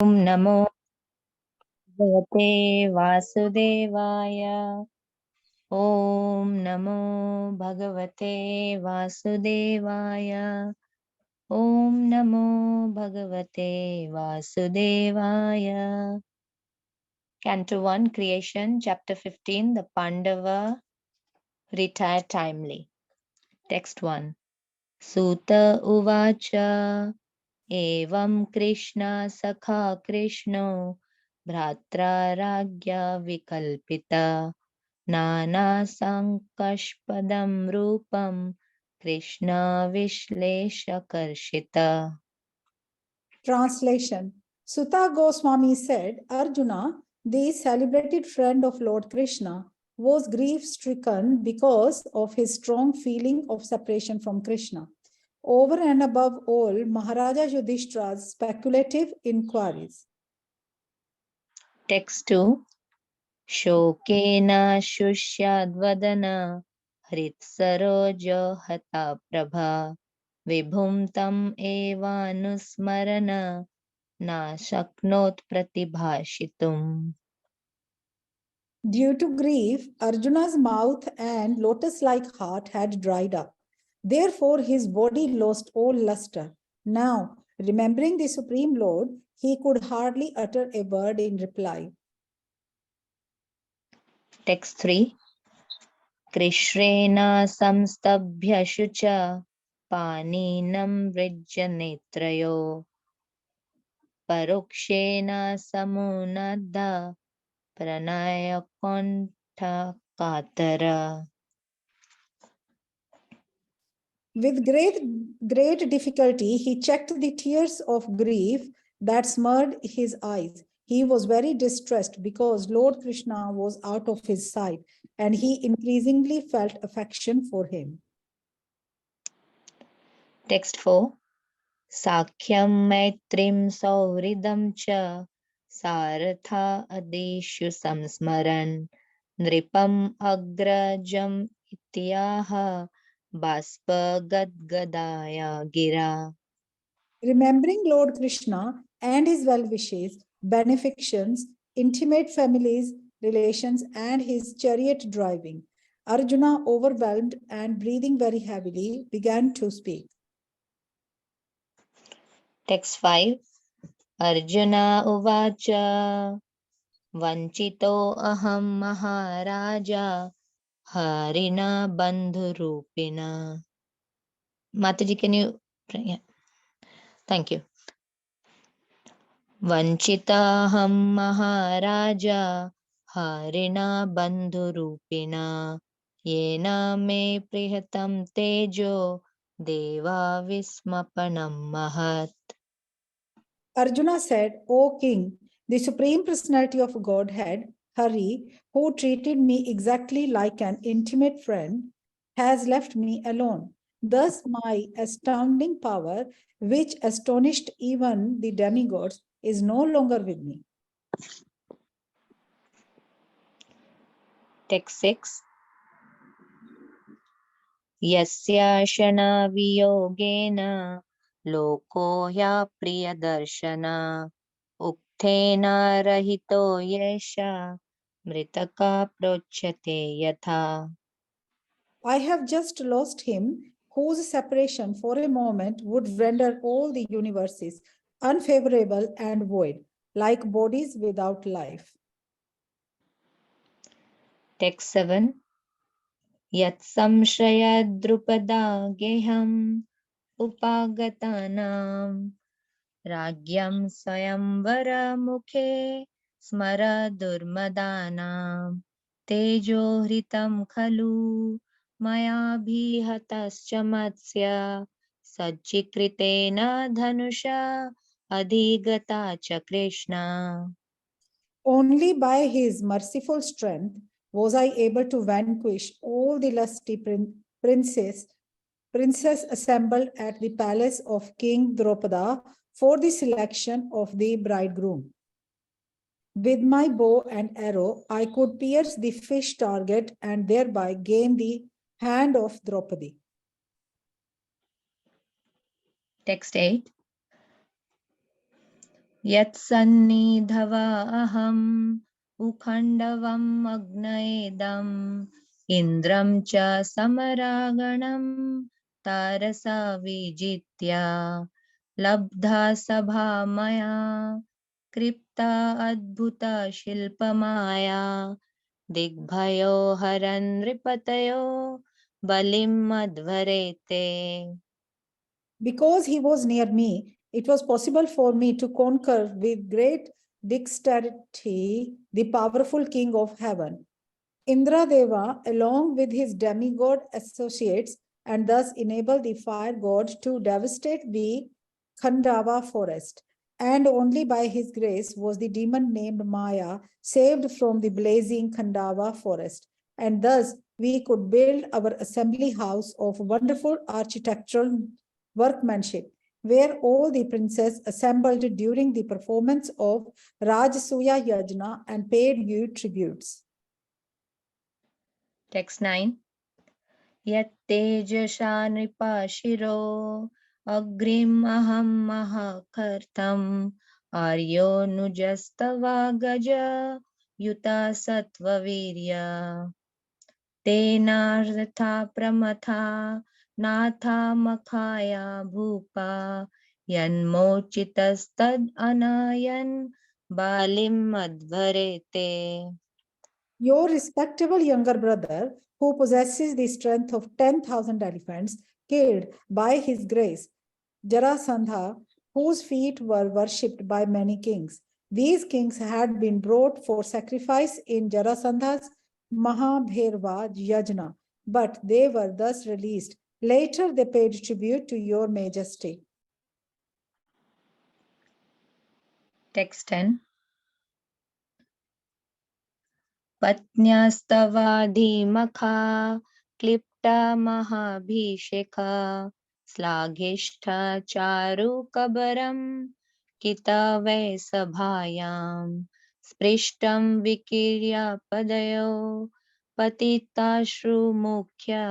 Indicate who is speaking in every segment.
Speaker 1: ॐ नमो भगवते वासुदेवाय। ॐ नमो भगवते वासुदेवाय। ॐ नमो भगवते वासुदेवाय. Canto 1, Creation, Chapter 15, The Pandava Retire Timely. Text 1. Suta Uvacha Evam Krishna Sakha Krishno Bhratra Ragya Vikalpita Nana Sankashpadam Rupam Krishna Vishlesha Karshita.
Speaker 2: Translation. Sutta Goswami said, Arjuna, the celebrated friend of Lord Krishna, was grief-stricken because of his strong feeling of separation from Krishna. Over and above all, Maharaja Yudhishthira's speculative inquiries.
Speaker 1: Text 2. Shokena Shusyadvadana Hritsarojo Hata Prabha Vibhum Tam Evanusmarana Na Shaknot Pratibhashitum.
Speaker 2: Due to grief, Arjuna's mouth and lotus-like heart had dried up. Therefore, his body lost all luster. Now, remembering the Supreme Lord, he could hardly utter a word in reply.
Speaker 1: Text 3. Krishrena samstabhya shucha paninam vrijya netrayo parokshena samunadha pranaya kontha katara.
Speaker 2: With great difficulty, he checked the tears of grief that smeared his eyes. He was very distressed because Lord Krishna was out of his sight, and he increasingly felt affection for him.
Speaker 1: Text 4. Sakhyam maitrim sauridam cha saratha adeshu samsmaran nripam agrajam ityaha baspa gadgadaya gira.
Speaker 2: Remembering Lord Krishna and his well-wishes, benefictions, intimate families, relations, and his chariot driving, Arjuna, overwhelmed and breathing very heavily, began to speak.
Speaker 1: Text 5. Arjuna uvacha vanchito aham maharaja harina bandhurupina. Mataji, can you? Yeah. Thank you. Vanchitaham Maharaja Harina Bandhurupina Yena me prihatam tejo Deva Vismapanam Mahat.
Speaker 2: Arjuna said, O king, the Supreme Personality of Godhead, Hari, who treated me exactly like an intimate friend, has left me alone. Thus, my astounding power, which astonished even the demigods, is no longer with me.
Speaker 1: Text 6. Yasya Shana Viyogena Loko Ya Priyadarshana Ukthena Rahito Yesha Mritaka Prochate Yatha.
Speaker 2: I have just lost him, whose separation for a moment would render all the universes unfavorable and void, like bodies without life.
Speaker 1: Text 7. Yat samshaya drupada geham upagatanam ragyam swayamvara mukhe smara durmadanam tejo hritam khalu maya bhihatascha matsya sajjikritena dhanusha adhigata cha Krishna.
Speaker 2: Only by his merciful strength was I able to vanquish all the lusty princes assembled at the palace of King Drupada for the selection of the bridegroom. With my bow and arrow, I could pierce the fish target and thereby gain the hand of Draupadi.
Speaker 1: Text 8. यत्सन्निधवा अहम् उखण्डवम् अग्नयेदम् इन्द्रं च समरागणं तारसा विजित्य लब्धा सभा मया कृप्ता अद्भुता शिल्पमाया दिग्भयो हरन् नृपतयो बलिं मध्वरेते.
Speaker 2: Because he was near me, it was possible for me to conquer with great dexterity the powerful king of heaven. Indradeva, along with his demigod associates, and thus enable the fire god to devastate the Khandava forest. And only by his grace was the demon named Maya saved from the blazing Khandava forest. And thus we could build our assembly house of wonderful architectural workmanship, where all the princes assembled during the performance of Rajasuya Yajna and paid you tributes.
Speaker 1: Text 9. यत्तेजसा नृपाशिरो अग्रिमहं महाकर्तम् आर्योनुजस्तवा गज युता सत्त्ववीर्य तेनार्था प्रमथा नाथा Makhaya भूपा यन्मोचितस्तद् अनायन् बालिं मध्वरेते.
Speaker 2: Your respectable younger brother, who possesses the strength of 10,000 elephants, killed by his grace Jarasandha, whose feet were worshipped by many kings. These kings had been brought for sacrifice in Jarasandha's Mahabhairava Yajna, but they were thus released. Later, they paid tribute to your majesty.
Speaker 1: Text 10. पत्न्यास्तवाधीमखा क्लिप्ता महाभिषेका श्लाघिष्ठा चारुकबरं किता वै सभायां स्पृष्टं विकीर्यापदयो पतिताश्रुमुख्या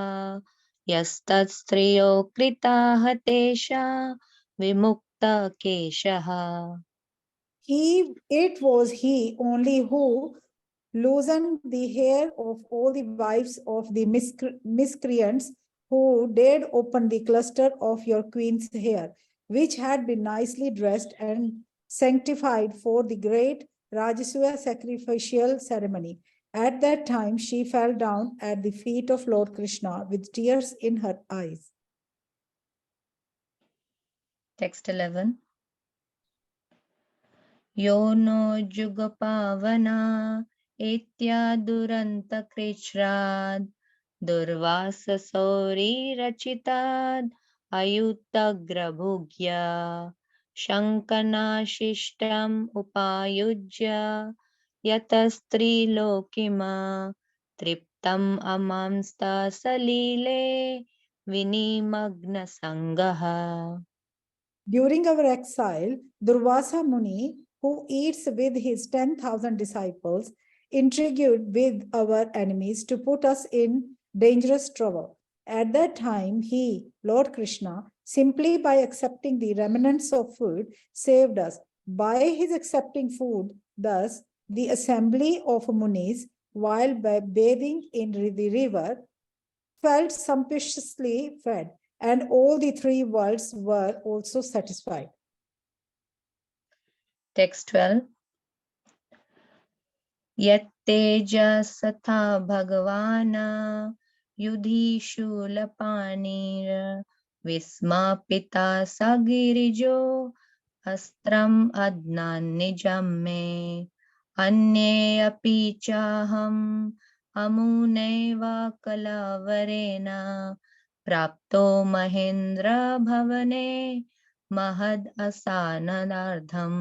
Speaker 1: यस्तत्स्त्रियो कृताः तेषा विमुक्तकेशः.
Speaker 2: It was he only who loosened the hair of all the wives of the miscreants who dared open the cluster of your queen's hair, which had been nicely dressed and sanctified for the great Rajasuya sacrificial ceremony. At that time, she fell down at the feet of Lord Krishna with tears in her eyes.
Speaker 1: Text 11. यो नो जुगपावना इत्यादुरन्तकृच्छ्राद् दुर्वाससौरिरचिताद् अयुतग्रभुग्या शङ्कनाशिष्टम् उपायुज्य यतस्त्रीलोकिमा तृप्तम् अमांस्ता सलीले विनिमग्नसङ्गः.
Speaker 2: During our exile, Durvasa Muni, who eats with his 10,000 disciples, intrigued with our enemies to put us in dangerous trouble. At that time, he, Lord Krishna, simply by accepting the remnants of food, saved us. By his accepting food, thus, the assembly of Munis, while bathing in the river, felt sumptuously fed, and all the three worlds were also satisfied.
Speaker 1: Text 12. यत्तेजसथा भगवान् युधिशूलपाणिर् विस्मापिता स गिरिजो अस्त्रम् अध्नान् निजं मे अन्ये अपि चाहम् अमुनैव कलावरेण प्राप्तो महेन्द्र भवने महद् असानदार्थम्.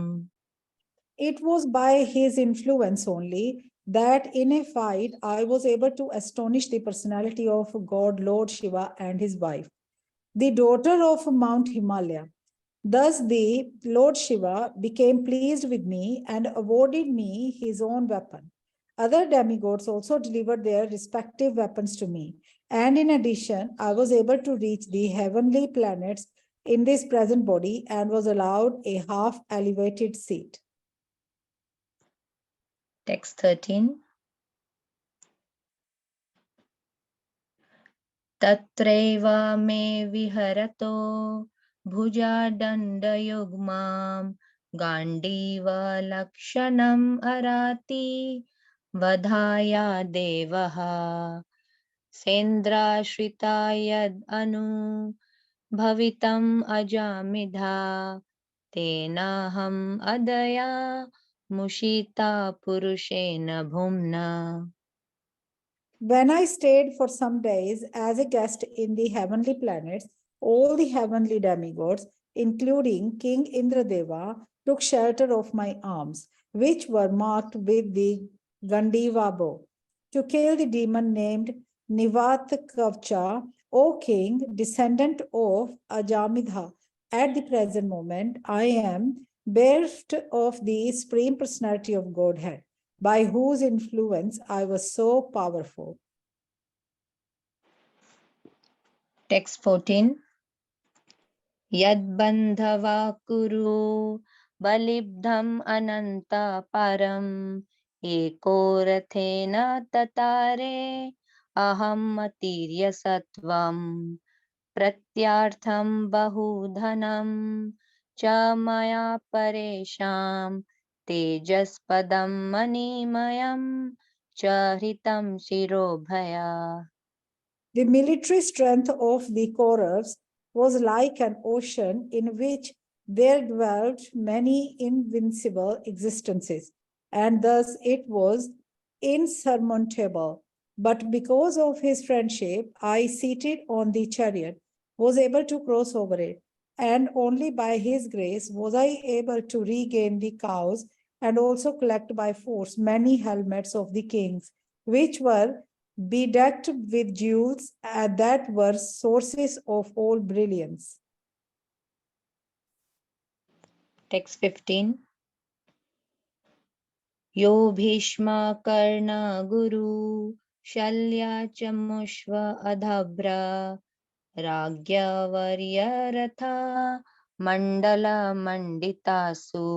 Speaker 2: It was by his influence only that in a fight I was able to astonish the personality of God Lord Shiva and his wife, the daughter of Mount Himalaya. Thus the Lord Shiva became pleased with me and awarded me his own weapon. Other demigods also delivered their respective weapons to me. And in addition, I was able to reach the heavenly planets in this present body and was allowed a half elevated seat.
Speaker 1: Text 13. Tatraiva me viharato bhujadandaयुग्मां गाण्डीवा लक्षणम् अराति वधाया देवः सेन्द्राश्रिता यद् अनु भवितम् अजामिधा तेनाहम् अदया मुषिता पुरुषेण भुम्ना.
Speaker 2: When I stayed for some days as a guest in the heavenly planets, all the heavenly demigods, including King Indradeva, took shelter of my arms, which were marked with the Gandiva bow, to kill the demon named Nivatkavcha, O king, descendant of Ajamidha. At the present moment, I am bereft of the Supreme Personality of Godhead, by whose influence I was so powerful.
Speaker 1: Text 14. यद्बन्धवा कुरु बलिब्धम् अनन्ता परम् एको रथेन ततारे अहम् अतीर्य सत्वम् प्रत्यार्थं बहुधनं च मया परेषां तेजस्पदं मणिमयं च हृतं शिरोभया.
Speaker 2: The military strength of the Kauravas was like an ocean in which there dwelt many invincible existences, and thus it was insurmountable. But because of his friendship, I, seated on the chariot, was able to cross over it, and only by his grace was I able to regain the cows and also collect by force many helmets of the kings, which were bedecked with jewels that were sources of all brilliance.
Speaker 1: Text 15. यो भीष्मा कर्णा गुरु शल्या च मुष्व अधभ्रा राज्ञवर्यरथा मण्डलमण्डितासु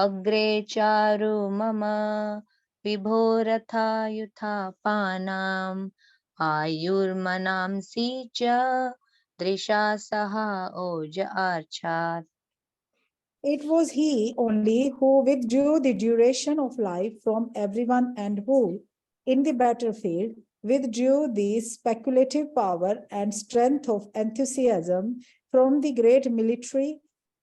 Speaker 1: अग्रे चारु मम विभोरथा युथापानाम् आयुर्मनांसि च दृशा सह ओज आर्चात्.
Speaker 2: It was he only who withdrew the duration of life from everyone and who, in the battlefield, withdrew the speculative power and strength of enthusiasm from the great military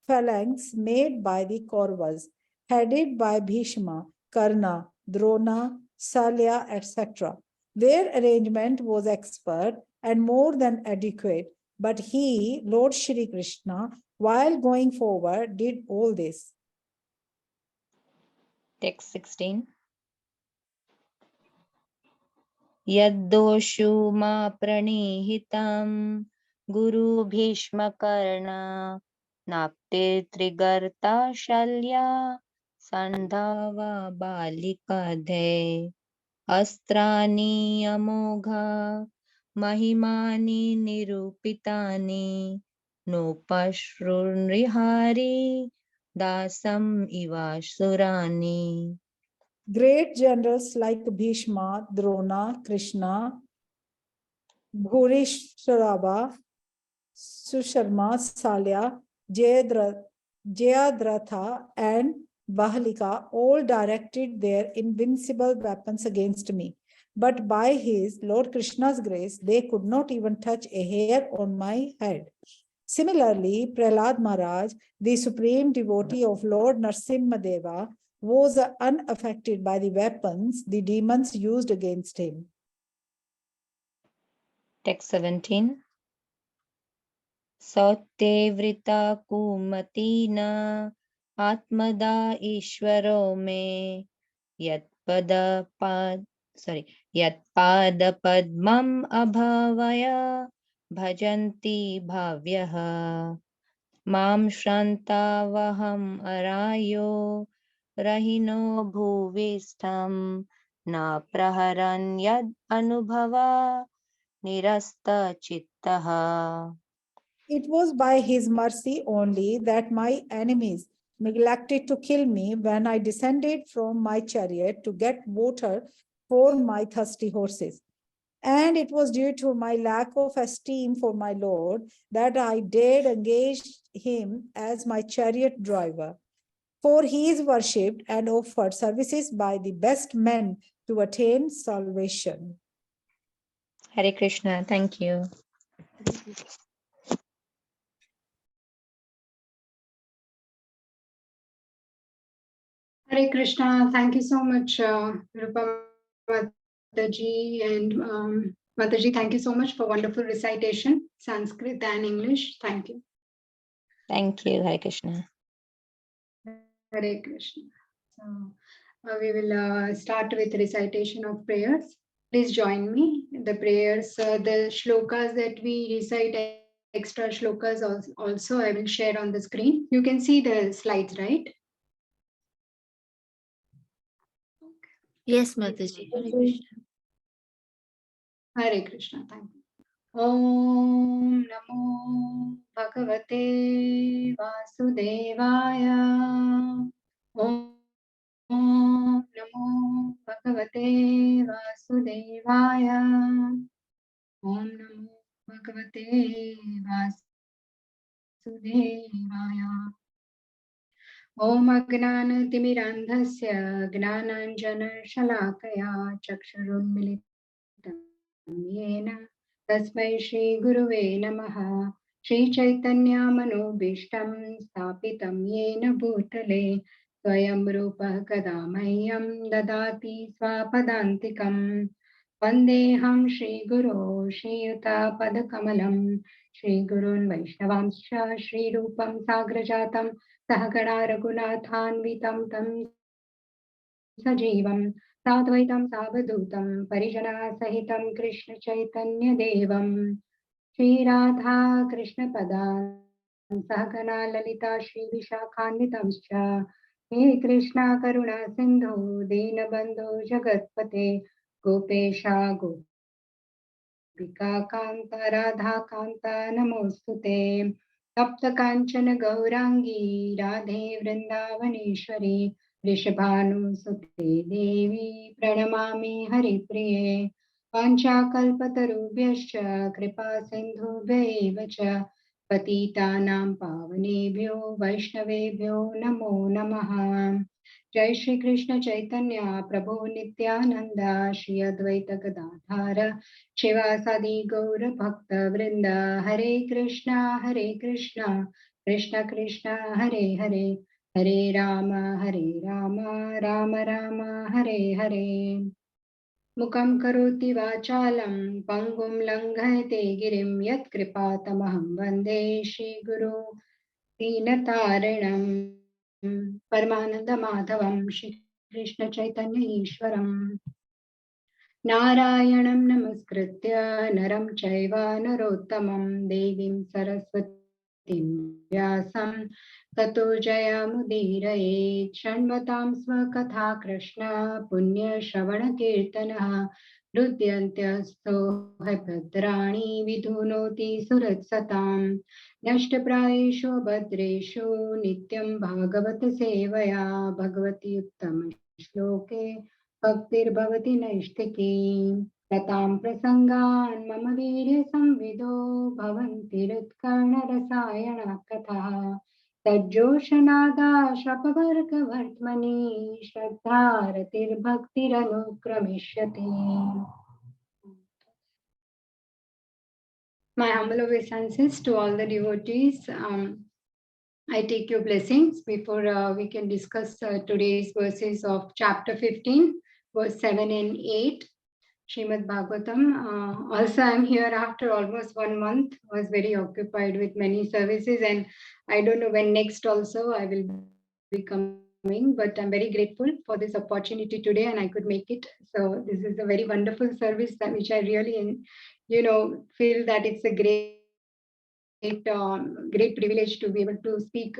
Speaker 2: phalanx made by the Kauravas, headed by Bhishma, Karna, Drona, Salya, etc. Their arrangement was expert and more than adequate, but he, Lord Shri Krishna, while going forward, did all this.
Speaker 1: Text 16. यद्दोषु मा प्रणीहितं गुरु भीष्मकर्ण नाप्ते Trigarta शल्या सन्धावा बालिकाधे अस्त्राणि अमोघा महिमानि निरूपितानि नोपश्रुनृहारि दासम् इवासुराणि.
Speaker 2: Great generals like Bhishma, Drona, Krishna, Bhurishtrava, Susharma, Salya, Jayadratha, and Bahalika all directed their invincible weapons against me. But by his Lord Krishna's grace, they could not even touch a hair on my head. Similarly, Prahlad Maharaj, the supreme devotee of Lord Narsimhadeva, was unaffected by the weapons the demons used against him.
Speaker 1: Text 17. सौत्यवृता कुमतीना आत्मदा ईश्वरो मे यत्पादपद्मम् अभवय भजन्ति भाव्यः मां श्रान्तावहम् अरायो रहिनो भुविस्थं न प्रहरन् यद् अनुभवा निरस्तचित्तः.
Speaker 2: It was by his mercy only that my enemies neglected to kill me when I descended from my chariot to get water for my thirsty horses. And it was due to my lack of esteem for my Lord that I dared engage him as my chariot driver. For he is worshipped and offered services by the best men to attain salvation.
Speaker 1: Hare Krishna. Thank you.
Speaker 3: Hare Krishna. Thank you so much, Rupa Mataji. And Mataji, thank you so much for wonderful recitation, Sanskrit and English. Thank you.
Speaker 1: Thank you. Hare Krishna.
Speaker 3: Hare Krishna. So we will start with recitation of prayers. Please join me. The prayers, the shlokas that we recite, extra shlokas also I will share on the screen. You can see the slides, right?
Speaker 4: Yes, Mataji. Hare Krishna.
Speaker 3: Hare Krishna. Thank you. Om Namo Bhagavate Vasudevaya. Om Namo Bhagavate Vasudevaya. Om Namo Bhagavate Vasudevaya. Om Agnanatimirandhasya Gnananjana-shalakaya Chakshurunmilitam Yena Tasmai Shri Guruve Namaha Shri Chaitanya Manobishtam Stapitam Yena Bhutale Swayam Rupa Kadamayyam Dadati Swapadantikam Vandeham Shri Guru Shri Yuta Padakamalam Shri Gurun Vaishnavanscha Shri Rupam Sagrajatam सहगणा रघुनाथान्वितं तं सजीवं साद्वैतं सावधूतं परिजनसहितं कृष्णचैतन्यदेवं श्रीराधा कृष्णपदान् सहगणा ललिता श्रीविशाखान्वितंश्च हे कृष्णा करुणा सिन्धु दीनबन्धो जगत्पते गोपेशा गोपिका कान्ता राधा कान्ता नमोऽस्तुते तप्त कांचन गौरांगी राधे वृंदावनेश्वरी वृषभानुसुते देवी प्रणमामि हरिप्रिये वाञ्छाकल्पतरुभ्यश्च कृपा सिन्धुभ्यैव च पतितानां पावनेभ्यो वैष्णवेभ्यो नमो नमः। जय श्री कृष्ण चैतन्य प्रभु नित्यानंद श्री अद्वैत गदाधर शिवासादि गौर भक्त वृंद हरे कृष्णा कृष्ण कृष्ण हरे हरे हरे राम राम राम हरे हरे मुखं करोति वाचालं पंगुं लङ्घयते गिरिं यत्कृपातमहं वन्दे श्रीगुरु दीनतारिणं परमानन्दमाधवं श्रीकृष्णचैतन्य ईश्वरम् नारायणं नमस्कृत्य नरं चैव नरोत्तमं देवीं सरस्वतीं व्यासं ततो जयमुदीरये शृण्वतां स्वकथा कृष्ण पुण्यश्रवणकीर्तनः हृद्यन्त्यस्तो भद्राणि विधुनोति सुरत्सतां नष्टप्रायेषु भद्रेषु नित्यं भागवत सेवया भगवति उत्तम श्लोके भक्तिर्भवति नैष्ठिकी ततां प्रसङ्गान् मम वीर्यसंविदो भवन्ति हृत्कर्णरसायन कथाः तज्जोषनादाशपवर्गवर्त्मनि श्रद्धारतिर्भक्तिरनुक्रमिष्यति। My humble obeisances to all the devotees. I take your blessings before we can discuss today's verses of chapter 15, verse 7 and 8, Srimad Bhagavatam. Also, I'm here after almost 1 month. I was very occupied with many services, and I don't know when next also I will be coming, but I'm very grateful for this opportunity today, and I could make it. So this is a very wonderful service that which I really, feel that it's a great privilege to be able to speak,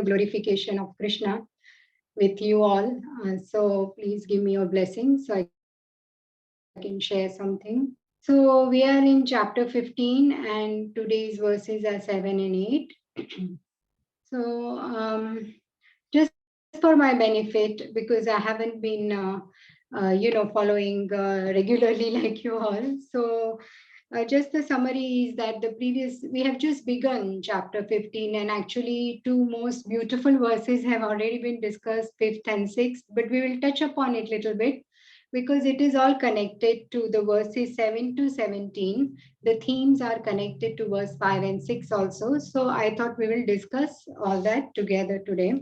Speaker 3: glorification of Krishna with you all. So please give me your blessings so I can share something. So So we are in chapter 15 and today's verses are 7 and 8. So just for my benefit, because I haven't been, following regularly like you all. So just the summary is that we have just begun chapter 15, and actually two most beautiful verses have already been discussed, fifth and sixth, but we will touch upon it a little bit because it is all connected to the verses 7 to 17. The themes are connected to verse 5 and 6 also. So I thought we will discuss all that together today.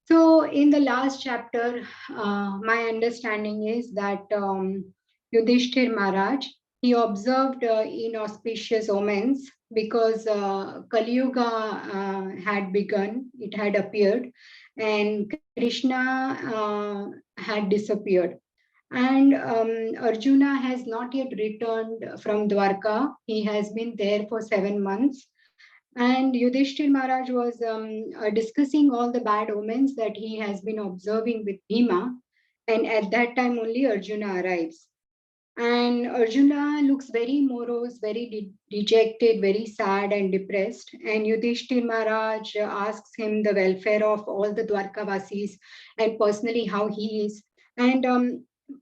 Speaker 3: So, in the last chapter, my understanding is that Yudhishthir Maharaj he observed inauspicious omens because Kali Yuga had begun, it had appeared, and Krishna had disappeared. And Arjuna has not yet returned from Dwarka. He has been there for 7 months. And Yudhishthir Maharaj was discussing all the bad omens that he has been observing with Bhima. And at that time, only Arjuna arrives. And Arjuna looks very morose, very dejected, very sad and depressed. And Yudhishthir Maharaj asks him the welfare of all the Dwarkavasis and personally how he is. And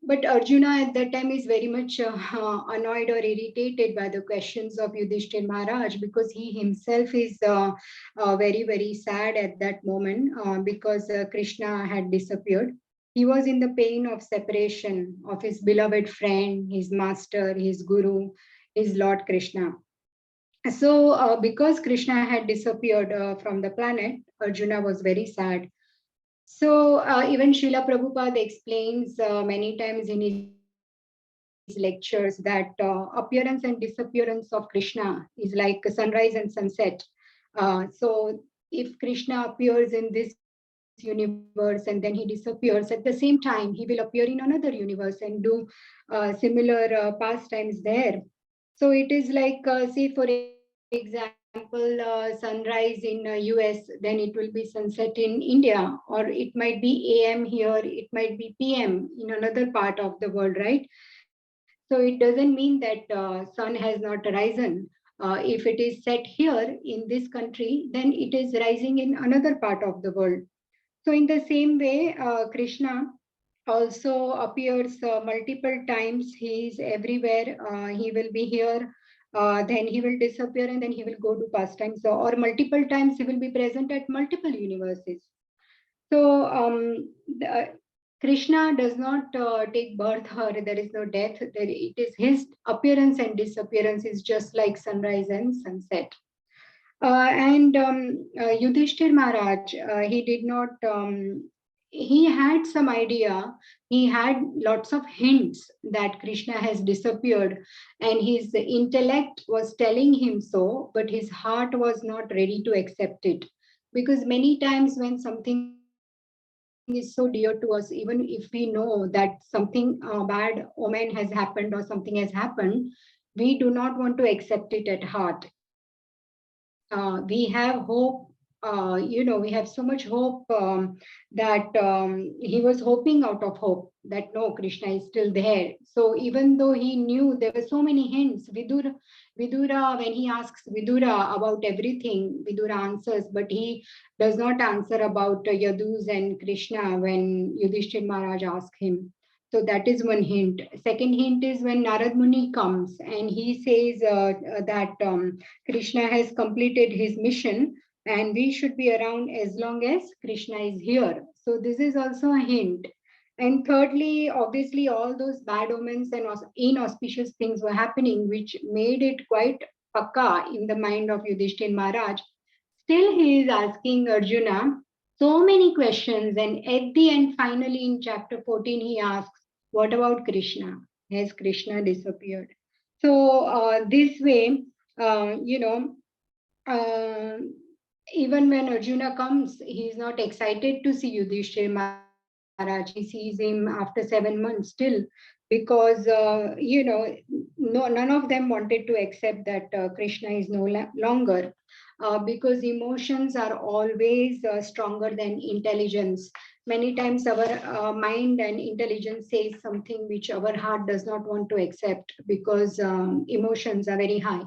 Speaker 3: but Arjuna at that time is very much annoyed or irritated by the questions of Yudhishthir Maharaj because he himself is very, very sad at that moment because Krishna had disappeared. He was in the pain of separation of his beloved friend, his master, his guru, his Lord Krishna. So, because Krishna had disappeared from the planet, Arjuna was very sad. So, even Srila Prabhupada explains many times in his lectures that appearance and disappearance of Krishna is like sunrise and sunset. So, if Krishna appears in this universe and then he disappears, at the same time, he will appear in another universe and do similar pastimes there. So it is like, say, for example, sunrise in US, then it will be sunset in India, or it might be AM here, it might be PM in another part of the world, right? So it doesn't mean that sun has not risen. If it is set here in this country, then it is rising in another part of the world. So in the same way, Krishna also appears multiple times. He is everywhere. He will be here, then he will disappear, and then he will go to pastimes. So, or multiple times he will be present at multiple universes. So Krishna does not take birth or there is no death. It is his appearance and disappearance is just like sunrise and sunset. And Yudhishthir Maharaj, he did not, he had some idea, he had lots of hints that Krishna has disappeared, and his intellect was telling him so, but his heart was not ready to accept it. Because many times when something is so dear to us, even if we know that something bad omen has happened or something has happened, we do not want to accept it at heart. We have hope, we have so much hope that he was hoping out of hope that no, Krishna is still there. So even though he knew there were so many hints, Vidura, when he asks Vidura about everything, Vidura answers, but he does not answer about Yadus and Krishna when Yudhishthir Maharaj asks him. So that is one hint. Second hint is when Narad Muni comes and he says that Krishna has completed his mission and we should be around as long as Krishna is here. So this is also a hint. And thirdly, obviously, all those bad omens and inauspicious things were happening, which made it quite pakka in the mind of Yudhishthir Maharaj. Still, he is asking Arjuna so many questions, and at the end, finally, in chapter 14, he asks, what about Krishna? Has Krishna disappeared? So, this way, you know, uh, even when Arjuna comes, he is not excited to see Yudhishthir Maharaj. Maharaj. He sees him after 7 months still, because none of them wanted to accept that Krishna is no longer, because emotions are always stronger than intelligence. Many times our mind and intelligence says something which our heart does not want to accept, because emotions are very high.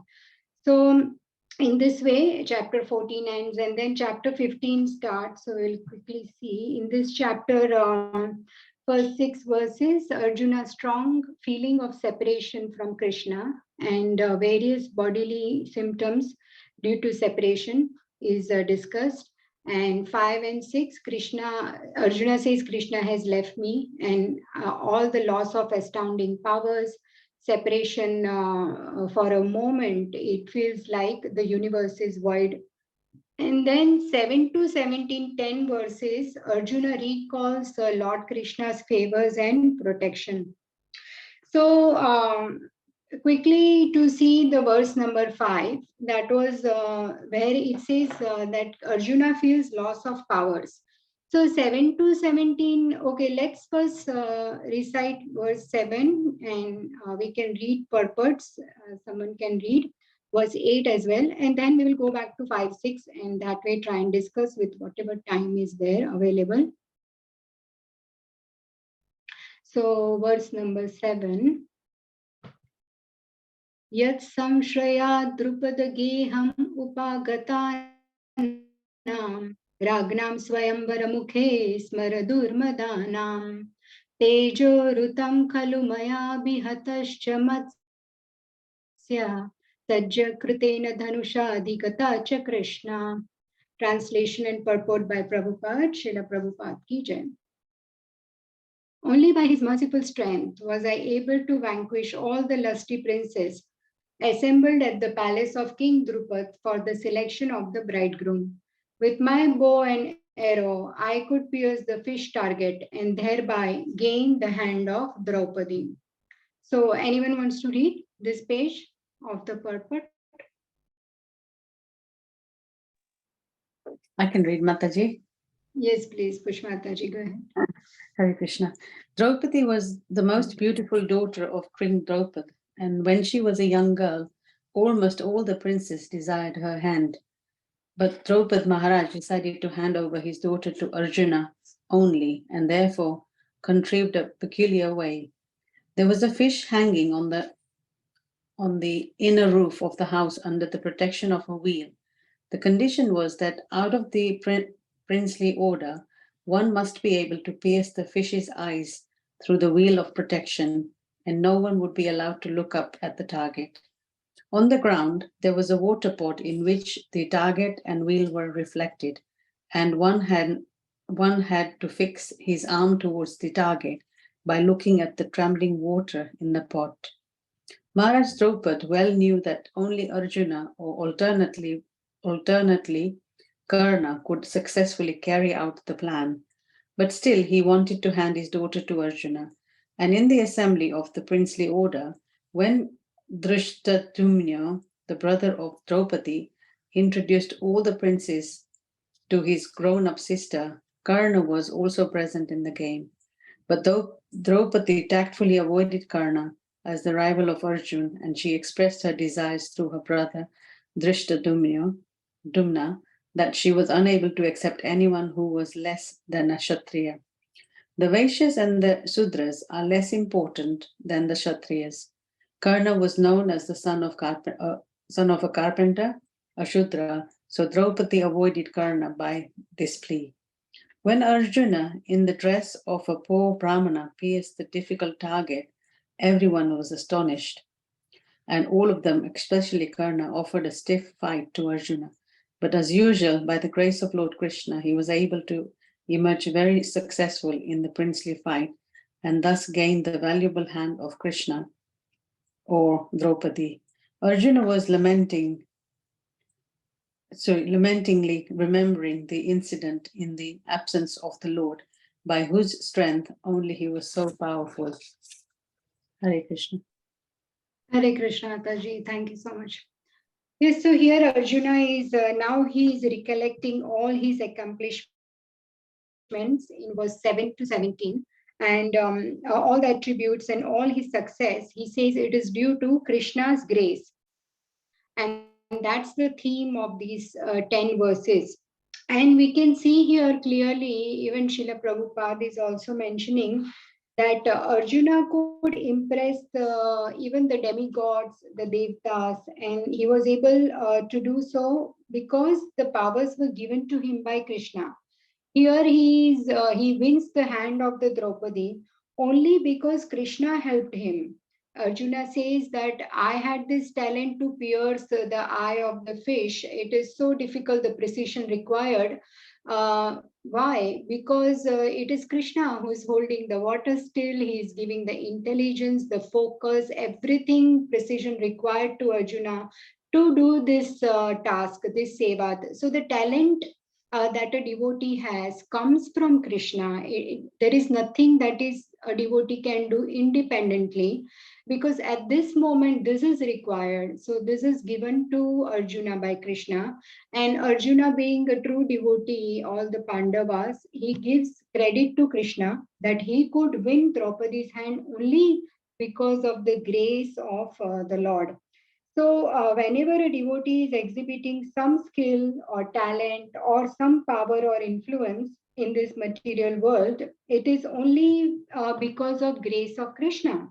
Speaker 3: So in this way, chapter 14 ends, and then chapter 15 starts. So we'll quickly see in this chapter, first 6 verses, Arjuna's strong feeling of separation from Krishna and various bodily symptoms due to separation is discussed. And 5 and 6, Arjuna says, Krishna has left me, and all the loss of astounding powers, separation for a moment, it feels like the universe is void. And then 7 to 17, 10 verses, Arjuna recalls Lord Krishna's favors and protection. So, quickly to see the verse number 5, that was where it says that Arjuna feels loss of powers. So 7 to 17, okay, let's first recite verse 7, and we can read purports. Someone can read verse 8 as well, and then we will go back to 5, 6, and that way try and discuss with whatever time is there available. So verse number 7. यत् संश्रयात् द्रुपदगेहम् उपागतानां राज्ञां स्वयंवरमुखे स्मरदुर्मदानां तेजोरुतं खलु मयाभिहतश्च मत्स्य तज्जकृतेन धनुषाधिगता च Krishna. Translation and purport by Prabhupada, Srila Prabhupada ki jai. Only by his merciful strength was I able to vanquish all the lusty princes assembled at the palace of King Drupad for the selection of the bridegroom. With my bow and arrow, I could pierce the fish target and thereby gain the hand of Draupadi. So, anyone wants to read this page of the purport?
Speaker 4: I can read, Mataji.
Speaker 3: Yes, please, Pushmataji, go ahead.
Speaker 4: Hare Krishna. Draupadi was the most beautiful daughter of King Draupad, and when she was a young girl, almost all the princes desired her hand. But Draupad Maharaj decided to hand over his daughter to Arjuna only, and therefore contrived a peculiar way. There was a fish hanging on the inner roof of the house under the protection of a wheel. The condition was that out of the princely order, one must be able to pierce the fish's eyes through the wheel of protection, and no one would be allowed to look up at the target. On the ground, there was a water pot in which the target and wheel were reflected, and one had to fix his arm towards the target by looking at the trembling water in the pot. Maharaj Draupad well knew that only Arjuna, or alternately Karna, could successfully carry out the plan. But still he wanted to hand his daughter to Arjuna. And in the assembly of the princely order, when Drishtadyumna, the brother of Draupadi, introduced all the princes to his grown-up sister, Karna was also present in the game. But though Draupadi tactfully avoided Karna as the rival of Arjun, and she expressed her desires through her brother Drishtadyumna, that she was unable to accept anyone who was less than a Kshatriya. The Vaishyas and the Sudras are less important than the Kshatriyas. Karna was known as the son of a carpenter, a Shudra, so Draupadi avoided Karna by this plea. When Arjuna, in the dress of a poor Brahmana, pierced the difficult target, everyone was astonished, and all of them, especially Karna, offered a stiff fight to Arjuna. But as usual, by the grace of Lord Krishna, he was able to emerge very successful in the princely fight and thus gained the valuable hand of Krishna or Draupadi. Arjuna was lamentingly remembering the incident in the absence of the Lord, by whose strength only he was so powerful. Hare Krishna.
Speaker 3: Hare Krishna, Taji, thank you so much. Yes, so here Arjuna is now he is recollecting all his accomplishments accomplishments in verse 7 to 17 and all the attributes and all his success, he says it is due to Krishna's grace. And that's the theme of these 10 verses. And we can see here clearly, even Srila Prabhupada is also mentioning that Arjuna could impress even the demigods, the devtas, and he was able to do so because the powers were given to him by Krishna. Here he wins the hand of the Draupadi only because Krishna helped him. Arjuna says that I had this talent to pierce the eye of the fish. It is so difficult, the precision required. Why? Because it is Krishna who is holding the water still. He is giving the intelligence, the focus, everything precision required to Arjuna to do this task, this seva. So the talent that a devotee has comes from Krishna. There is nothing that is a devotee can do independently because at this moment this is required. So this is given to Arjuna by Krishna, and Arjuna being a true devotee, all the Pandavas, he gives credit to Krishna that he could win Draupadi's hand only because of the grace of the Lord. So, whenever a devotee is exhibiting some skill or talent or some power or influence in this material world, it is only because of grace of Krishna.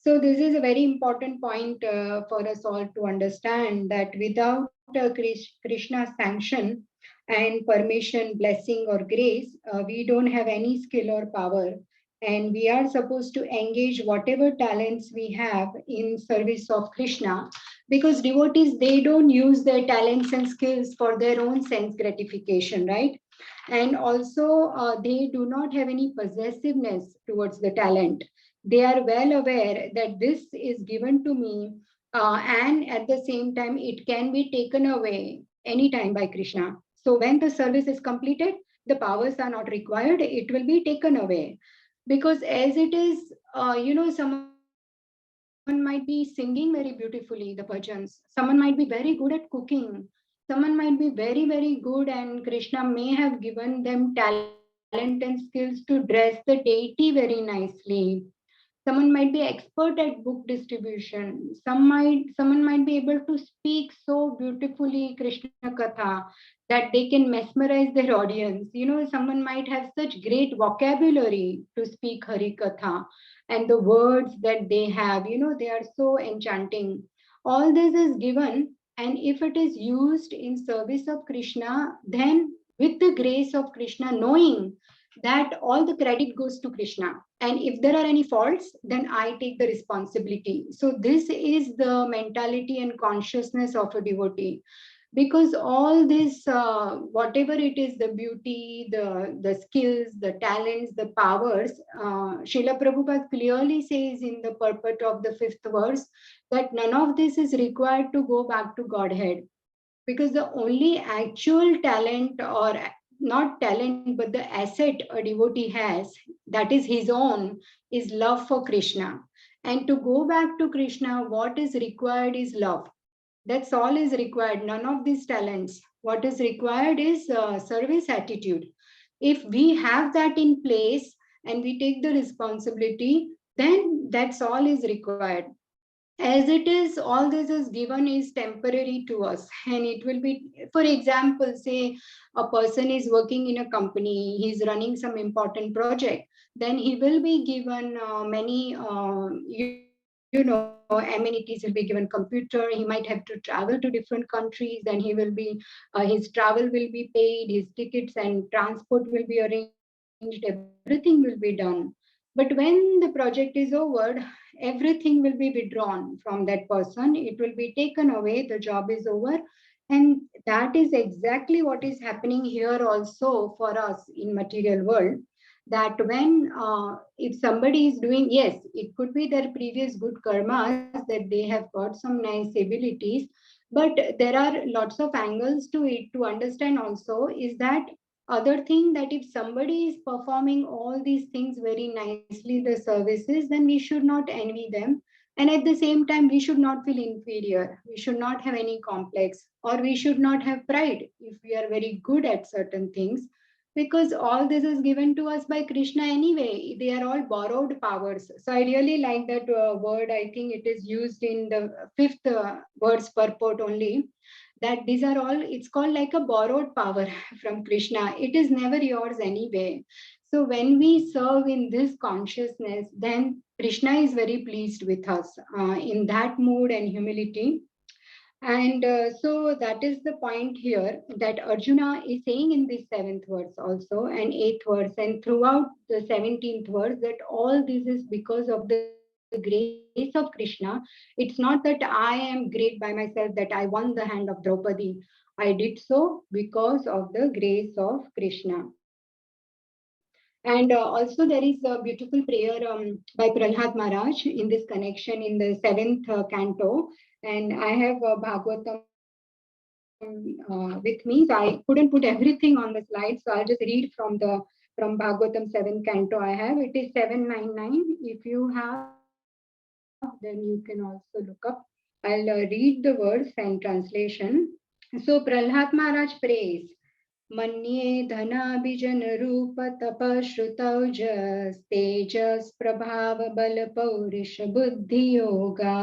Speaker 3: So this is a very important point for us all to understand that without Krishna's sanction and permission, blessing, or grace, we don't have any skill or power. And we are supposed to engage whatever talents we have in service of Krishna because devotees, they don't use their talents and skills for their own sense gratification, right? And also, they do not have any possessiveness towards the talent. They are well aware that this is given to me, and at the same time it can be taken away anytime by Krishna. So when the service is completed, the powers are not required, it will be taken away. Because as it is, someone might be singing very beautifully the bhajans, someone might be very good at cooking, someone might be very, very good, and Krishna may have given them talent and skills to dress the deity very nicely. Someone might be expert at book distribution. Someone might be able to speak so beautifully Krishna Katha that they can mesmerize their audience. Someone might have such great vocabulary to speak Hari Katha, and the words that they have, they are so enchanting. All this is given, and if it is used in service of Krishna, then with the grace of Krishna, knowing that all the credit goes to Krishna. And if there are any faults, then I take the responsibility. So this is the mentality and consciousness of a devotee. Because all this, whatever it is, the beauty, the skills, the talents, the powers, Srila Prabhupada clearly says in the purport of the fifth verse that none of this is required to go back to Godhead, because the only actual talent, or not talent but the asset a devotee has, that is his own, is love for Krishna. And to go back to Krishna, what is required is love. That's all is required, none of these talents. What is required is service attitude. If we have that in place and we take the responsibility, then that's all is required. As it is, all this is given is temporary to us, and it will be, for example, say a person is working in a company, he's running some important project, then he will be given many amenities. Will be given computer, he might have to travel to different countries, then he will be his travel will be paid, his tickets and transport will be arranged, everything will be done. But when the project is over, everything will be withdrawn from that person. It will be taken away. The job is over. And that is exactly what is happening here also for us in material world. That when if somebody is doing, yes, it could be their previous good karmas that they have got some nice abilities, but there are lots of angles to it to understand also, is that other thing, that if somebody is performing all these things very nicely, the services, then we should not envy them. And at the same time, we should not feel inferior. We should not have any complex, or we should not have pride if we are very good at certain things. Because all this is given to us by Krishna anyway. They are all borrowed powers. So I really like that word. I think it is used in the fifth verse purport only. That these are all, it's called like a borrowed power from Krishna. It is never yours anyway. So when we serve in this consciousness, then Krishna is very pleased with us in that mood and humility. And so that is the point here that Arjuna is saying in this seventh verse also and eighth verse and throughout the 17th verse that all this is because of the grace of Krishna. It's not that I am great by myself, that I won the hand of Draupadi. I did so because of the grace of Krishna. And also there is a beautiful prayer by Prahlad Maharaj in this connection in the seventh canto. And I have Bhagavatam with me, so I couldn't put everything on the slide. So I'll just read from Bhagavatam 7 canto I have. It is 799. If you have, then you can also look up. I'll read the words and translation. So Prahlad Maharaj prays. मन्ये धनाभिजनरूपतपश्रुतौजस्तेजस्प्रभावबलपौरुषबुद्धियोगा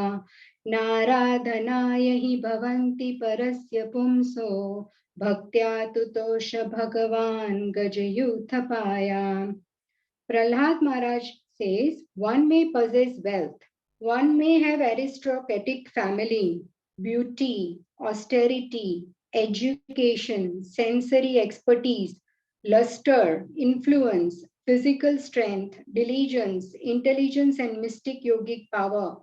Speaker 3: नाराधनाय हि भवन्ति परस्य पुंसो भक्त्या तुतोष भगवान् गजयूथपाया. Prahlad Maharaj says, one may possess wealth, one may have aristocratic family, beauty, austerity, education, sensory expertise, luster, influence, physical strength, diligence, intelligence, and mystic yogic power.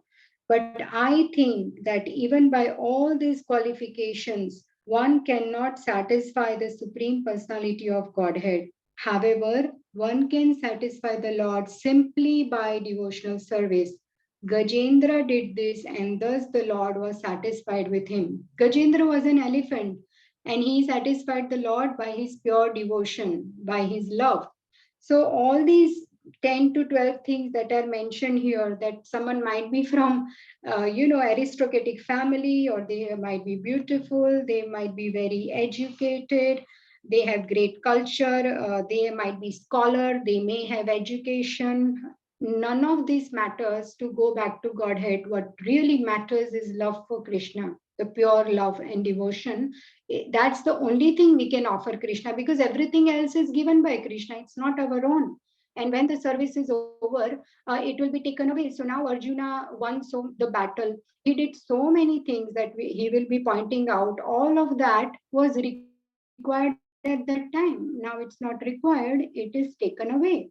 Speaker 3: But I think that even by all these qualifications, one cannot satisfy the Supreme Personality of Godhead. However, one can satisfy the Lord simply by devotional service. Gajendra did this, and thus the Lord was satisfied with him. Gajendra was an elephant, and he satisfied the Lord by his pure devotion, by his love. So, all these 10 to 12 things that are mentioned here, that someone might be from, aristocratic family, or they might be beautiful, they might be very educated, they have great culture, they might be scholar, they may have education. None of this matters to go back to Godhead. What really matters is love for Krishna, the pure love and devotion. That's the only thing we can offer Krishna, because everything else is given by Krishna. It's not our own. And when the service is over, it will be taken away. So now Arjuna won the battle. He did so many things that he will be pointing out. All of that was required at that time. Now it's not required, it is taken away.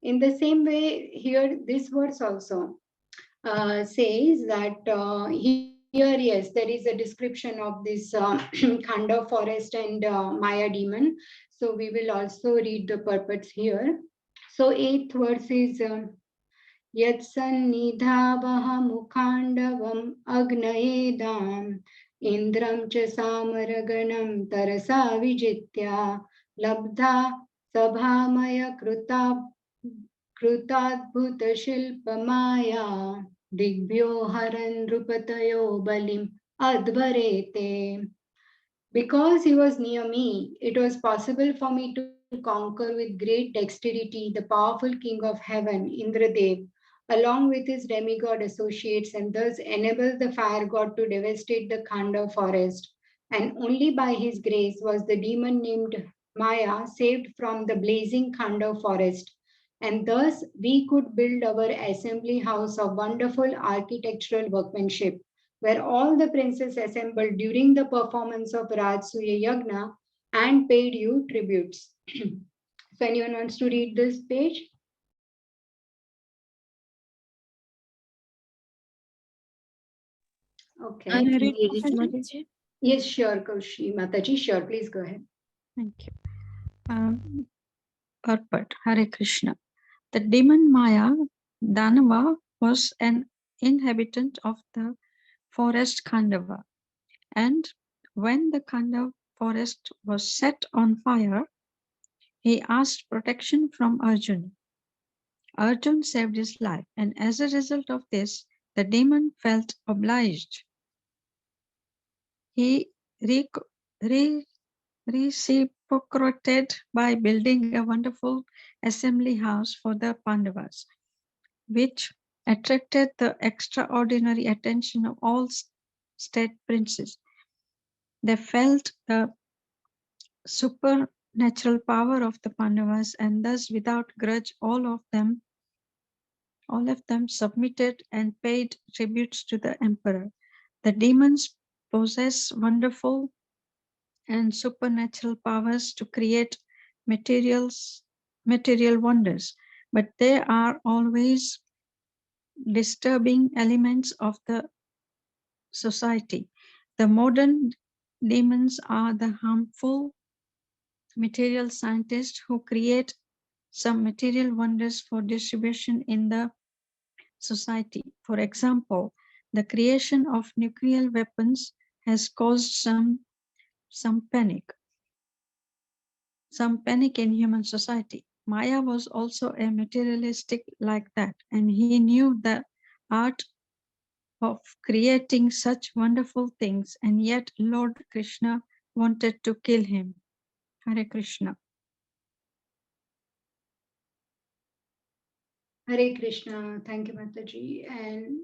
Speaker 3: In the same way, here this verse also says that here, yes, there is a description of this Khanda forest and Maya demon. So we will also read the purports here. So eighth verse is यत्सन्निधावहमुखाण्डवम् अग्नयेदाम् इन्द्रं च सामरगणं तरसा विजित्या लब्धा सभामय कृताद्भुतशिल्पमाया दिग्भ्यो हरन् नृपतयो बलिम् अध्वरेते. Because he was near me, it was possible for me to conquer with great dexterity the powerful king of heaven, Indradev, along with his demigod associates, and thus enable the fire god to devastate the Khanda forest. And only by his grace was the demon named Maya saved from the blazing Khanda forest. And thus we could build our assembly house of wonderful architectural workmanship, where all the princes assembled during the performance of Rajsuya Yagna and paid you tributes. So anyone wants to read this page? Okay.
Speaker 5: Can I read it, Mataji?
Speaker 3: Yes, sure, Kaushi. Mataji, sure. Please go ahead.
Speaker 5: Thank you. Purport, Hare Krishna. The demon Maya, Danava, was an inhabitant of the forest Khandava. And when the Khandava forest was set on fire, he asked protection from Arjuna. Arjun saved his life, and as a result of this, the demon felt obliged. He reciprocated procreated by building a wonderful assembly house for the Pandavas, which attracted the extraordinary attention of all state princes. They felt the supernatural power of the Pandavas, and thus, without grudge, all of them submitted and paid tributes to the emperor. The demons possess wonderful and supernatural powers to create material wonders, but they are always disturbing elements of the society. The modern demons are the harmful material scientists who create some material wonders for distribution in the society. For example, the creation of nuclear weapons has caused some panic in human society. Maya was also a materialistic like that, and he knew the art of creating such wonderful things, and yet Lord Krishna wanted to kill him. Hare Krishna.
Speaker 3: Hare Krishna. Thank you, Mataji. And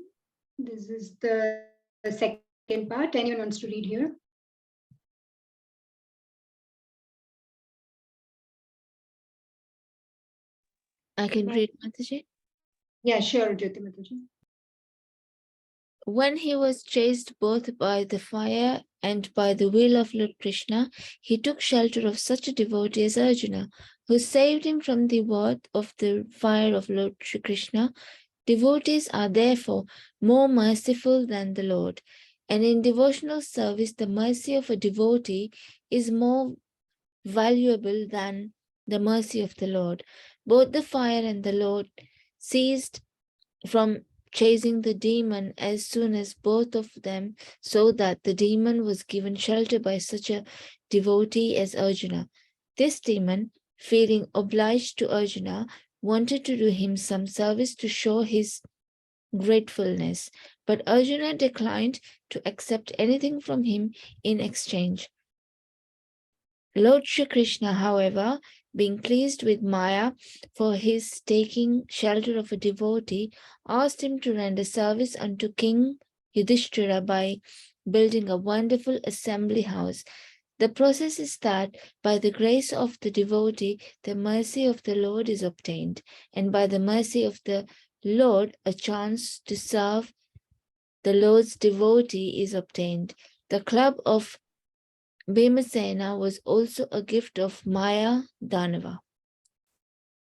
Speaker 3: this is the second part. Anyone wants to read here?
Speaker 6: I can read, Mataji.
Speaker 3: Yeah, sure, Jyoti Mataji.
Speaker 6: When he was chased both by the fire and by the will of Lord Krishna, he took shelter of such a devotee as Arjuna, who saved him from the wrath of the fire of Lord Shri Krishna. Devotees are therefore more merciful than the Lord, and in devotional service, the mercy of a devotee is more valuable than the mercy of the Lord. Both the fire and the Lord ceased from chasing the demon as soon as both of them saw that the demon was given shelter by such a devotee as Arjuna. This demon, feeling obliged to Arjuna, wanted to do him some service to show his gratefulness, but Arjuna declined to accept anything from him in exchange. Lord Shri Krishna, however, being pleased with Maya for his taking shelter of a devotee, asked him to render service unto King Yudhishthira by building a wonderful assembly house. The process is that by the grace of the devotee, the mercy of the Lord is obtained, and by the mercy of the Lord, a chance to serve the Lord's devotee is obtained. The club of Bhimasena was also a gift of Maya Danava.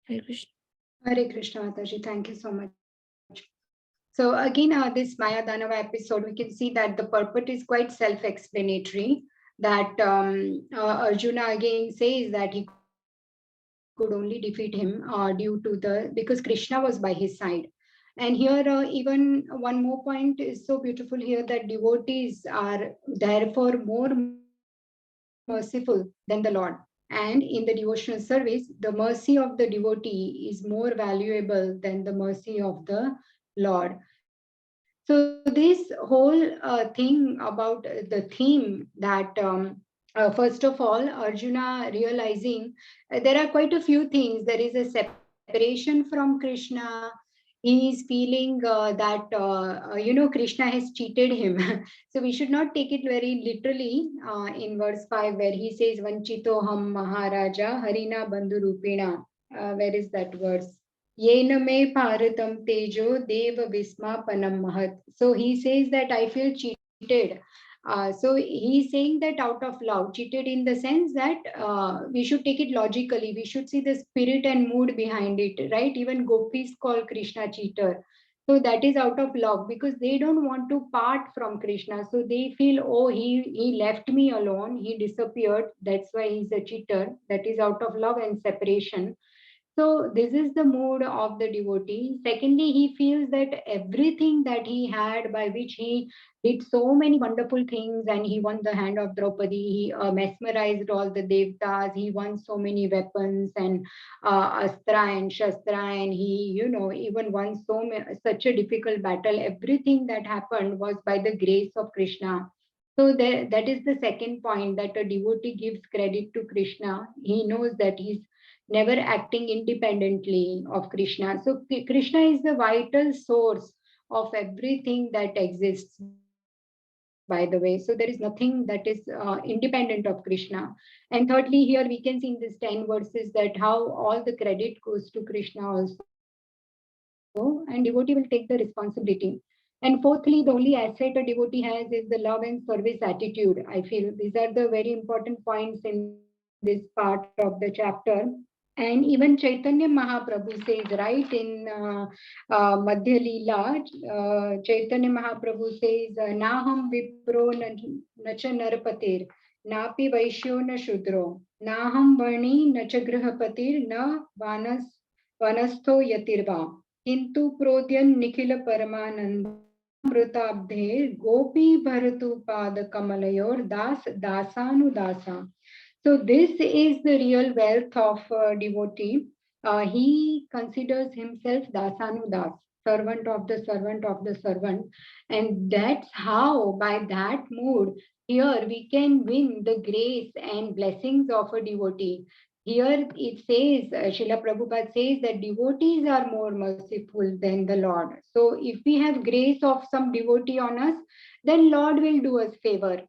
Speaker 6: Hare Krishna.
Speaker 3: Hare Krishna, Mataji. Thank you so much. So again, this Maya Danava episode, we can see that the purport is quite self-explanatory. That Arjuna again says that he could only defeat him because Krishna was by his side. And here, even one more point is so beautiful here that devotees are therefore more merciful than the Lord. And in the devotional service, the mercy of the devotee is more valuable than the mercy of the Lord. So this whole thing about the theme that first of all, Arjuna realizing there are quite a few things. There is a separation from Krishna. He is feeling Krishna has cheated him. So we should not take it very literally in verse 5 where he says, Vanchito ham Maharaja Harina Bandhurupina. Where is that verse? Yena me bharatam tejo deva vismapanam mahat. So he says that I feel cheated. So he's saying that out of love, cheated in the sense that we should take it logically. We should see the spirit and mood behind it, right? Even gopis call Krishna cheater. So that is out of love because they don't want to part from Krishna. So they feel, oh, he left me alone. He disappeared. That's why he's a cheater. That is out of love and separation. So this is the mood of the devotee. Secondly, he feels that everything that he had by which he did so many wonderful things and he won the hand of Draupadi, he mesmerized all the devtas, he won so many weapons and astra and shastra and he, even won such a difficult battle. Everything that happened was by the grace of Krishna. So that is the second point, that a devotee gives credit to Krishna. He knows that he's never acting independently of Krishna. So Krishna is the vital source of everything that exists, by the way. So there is nothing that is independent of Krishna. And thirdly, here we can see in these 10 verses that how all the credit goes to Krishna also, and devotee will take the responsibility. And fourthly, the only asset a devotee has is the love and service attitude. I feel these are the very important points in this part of the chapter. And even Chaitanya Mahaprabhu says, right, in Madhya Leela, Chaitanya Mahaprabhu says, Naham Vipro Nacha Narapatir, Napi Vaishyo na Shudro, Naham Varni Nacha Grihapatir, Na Vanastho Yatirva, Kintu Prodyan Nikhila Paramanandamrutabdhe, Gopi Bharatu Pada Kamalayor, Dasanu Dasa. So this is the real wealth of a devotee. He considers himself Dasanudas, servant of the servant of the servant. And that's how, by that mood, here we can win the grace and blessings of a devotee. Here it says, Srila Prabhupada says that devotees are more merciful than the Lord. So if we have grace of some devotee on us, then Lord will do us favor,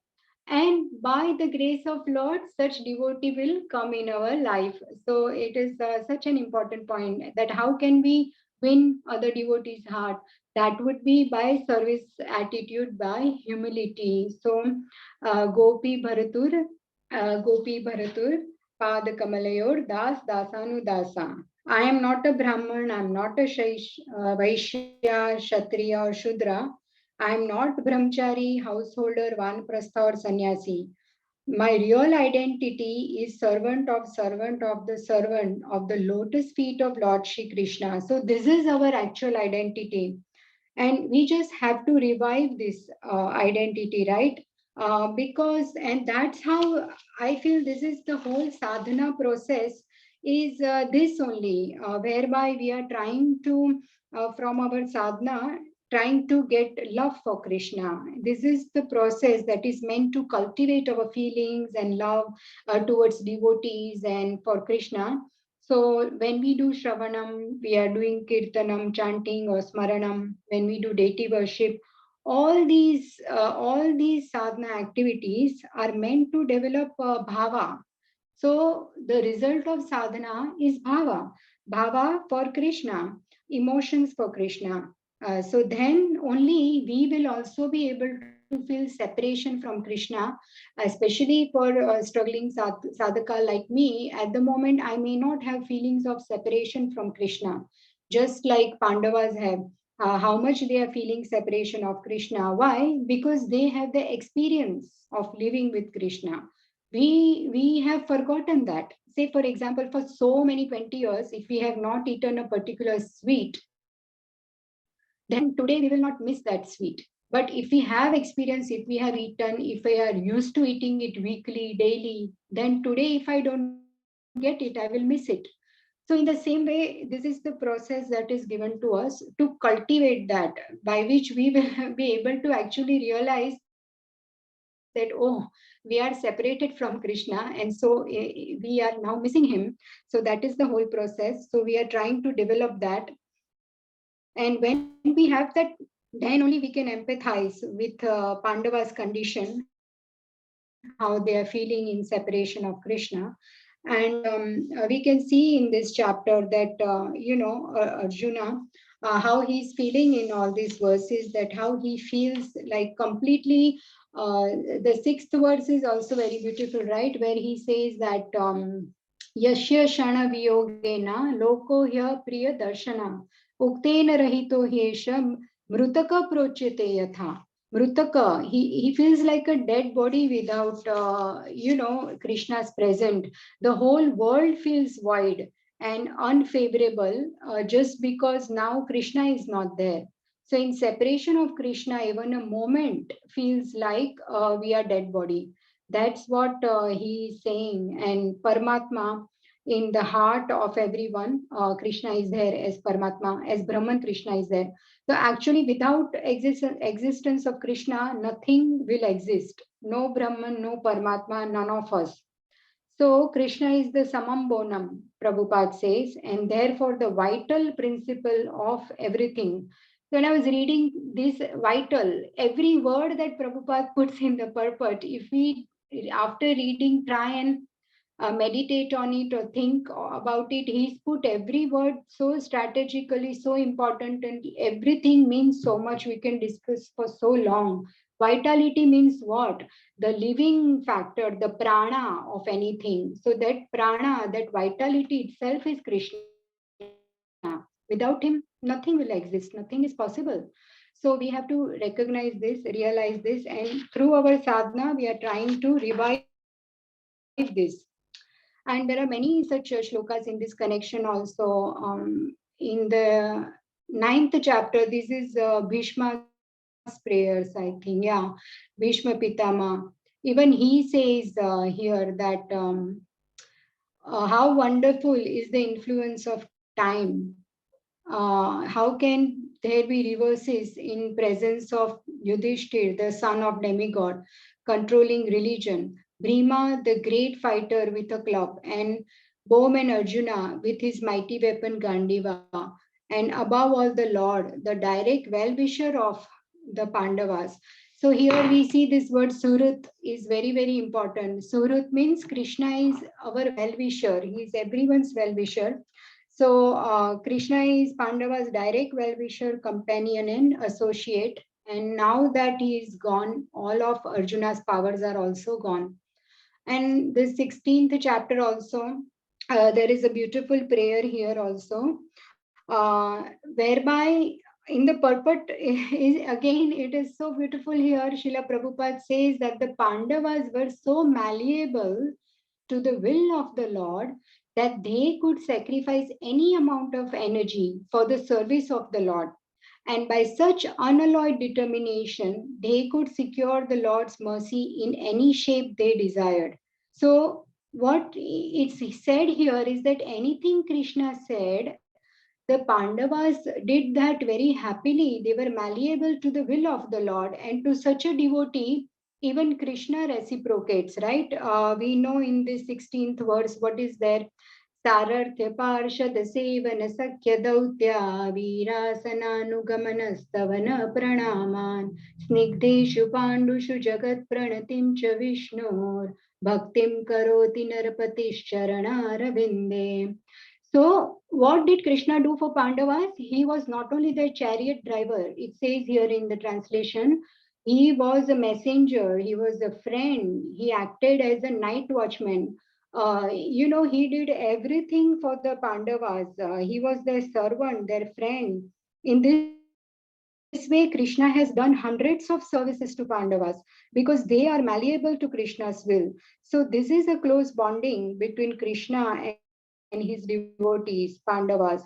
Speaker 3: and by the grace of Lord, such devotee will come in our life. So it is such an important point, that how can we win other devotees heart? That would be by service attitude, by humility. So Gopi Bharatur Pad Kamalayor Das Dasanu Dasa. I am not a Brahman, I am not a Vaishya, Kshatriya or Shudra. I am not brahmachari, householder, vanprastha or sannyasi. My real identity is servant of the servant of the lotus feet of Lord Shri Krishna. So this is our actual identity. And we just have to revive this identity, right? Because, and that's how I feel this is the whole sadhana process, is this only, whereby we are trying to, from our sadhana, trying to get love for Krishna. This is the process that is meant to cultivate our feelings and love towards devotees and for Krishna. So when we do Shravanam, we are doing Kirtanam, chanting or Smaranam. When we do deity worship, all these sadhana activities are meant to develop bhava. So the result of sadhana is bhava for Krishna, emotions for Krishna. So then only we will also be able to feel separation from Krishna, especially for struggling sadhaka like me. At the moment, I may not have feelings of separation from Krishna, just like Pandavas have. How much they are feeling separation of Krishna. Why? Because they have the experience of living with Krishna. We have forgotten that. Say, for example, for so many 20 years, if we have not eaten a particular sweet, then today we will not miss that sweet. But if we have experience, if we have eaten, if we are used to eating it weekly, daily, then today if I don't get it, I will miss it. So in the same way, this is the process that is given to us to cultivate that, by which we will be able to actually realize that, oh, we are separated from Krishna, and so we are now missing him. So that is the whole process. So we are trying to develop that. And when we have that, then only we can empathize with Pandava's condition, how they are feeling in separation of Krishna. And we can see in this chapter that, Arjuna, how he's feeling in all these verses, that how he feels like completely. The sixth verse is also very beautiful, right? Where he says that, Yashya Shana Viyogena Loko Hya Priya Darshana Uktena Rahito Hyesha Mrutaka Prochete Yatha. Mrutaka, he feels like a dead body without, Krishna's present. The whole world feels void and unfavorable, just because now Krishna is not there. So in separation of Krishna, even a moment feels like we are dead body. That's what he is saying. And Paramatma, in the heart of everyone. Krishna is there as Paramatma, as Brahman, Krishna is there. So actually, without existence of Krishna, nothing will exist. No Brahman, no Paramatma, none of us. So Krishna is the samam bonam, Prabhupada says, and therefore the vital principle of everything. So when I was reading this vital, every word that Prabhupada puts in the purport, if we after reading try and meditate on it or think about it, he's put every word so strategically, so important, and everything means so much. We can discuss for so long. Vitality means what? The living factor, the prana of anything. So that prana, that vitality itself is Krishna. Without him, nothing will exist, nothing is possible. So we have to recognize this, realize this, and through our sadhana, we are trying to revive this. And there are many such shlokas in this connection also. In the ninth chapter, this is Bhishma's prayers, I think. Yeah, Bhishma Pitama. Even he says here that how wonderful is the influence of time. How can there be reverses in presence of Yudhishthir, the son of demigod, controlling religion, Bhima, the great fighter with a club, and bowman Arjuna with his mighty weapon Gandiva, and above all the Lord, the direct well-wisher of the Pandavas. So here we see this word Surut is very, very important. Surut means Krishna is our well-wisher. He is everyone's well-wisher. So Krishna is Pandava's direct well-wisher, companion, and associate. And now that he is gone, all of Arjuna's powers are also gone. And the 16th chapter also, there is a beautiful prayer here also, whereby in the purport is again it is so beautiful here. Srila Prabhupada says that the Pandavas were so malleable to the will of the Lord that they could sacrifice any amount of energy for the service of the Lord. And by such unalloyed determination, they could secure the Lord's mercy in any shape they desired. So, what it's said here is that anything Krishna said, the Pandavas did that very happily. They were malleable to the will of the Lord, and to such a devotee, even Krishna reciprocates, right? We know in the 16th verse what is there. सारथ्य पार्षद seven सख्य दौत्या वीरासनानुगमन स्तवन प्रणामान स्निग्धेषु पाण्डुषु जगत् प्रणतिं च विष्णोर् भक्तिं करोति नरपतिश्चरणारविन्दे. So, what did Krishna do for Pandavas? He was not only their chariot driver, it says here in the translation, he was a messenger, he was a friend, he acted as a night watchman. He did everything for the Pandavas. He was their servant, their friend. In this way, Krishna has done hundreds of services to Pandavas because they are malleable to Krishna's will. So, this is a close bonding between Krishna and his devotees, Pandavas.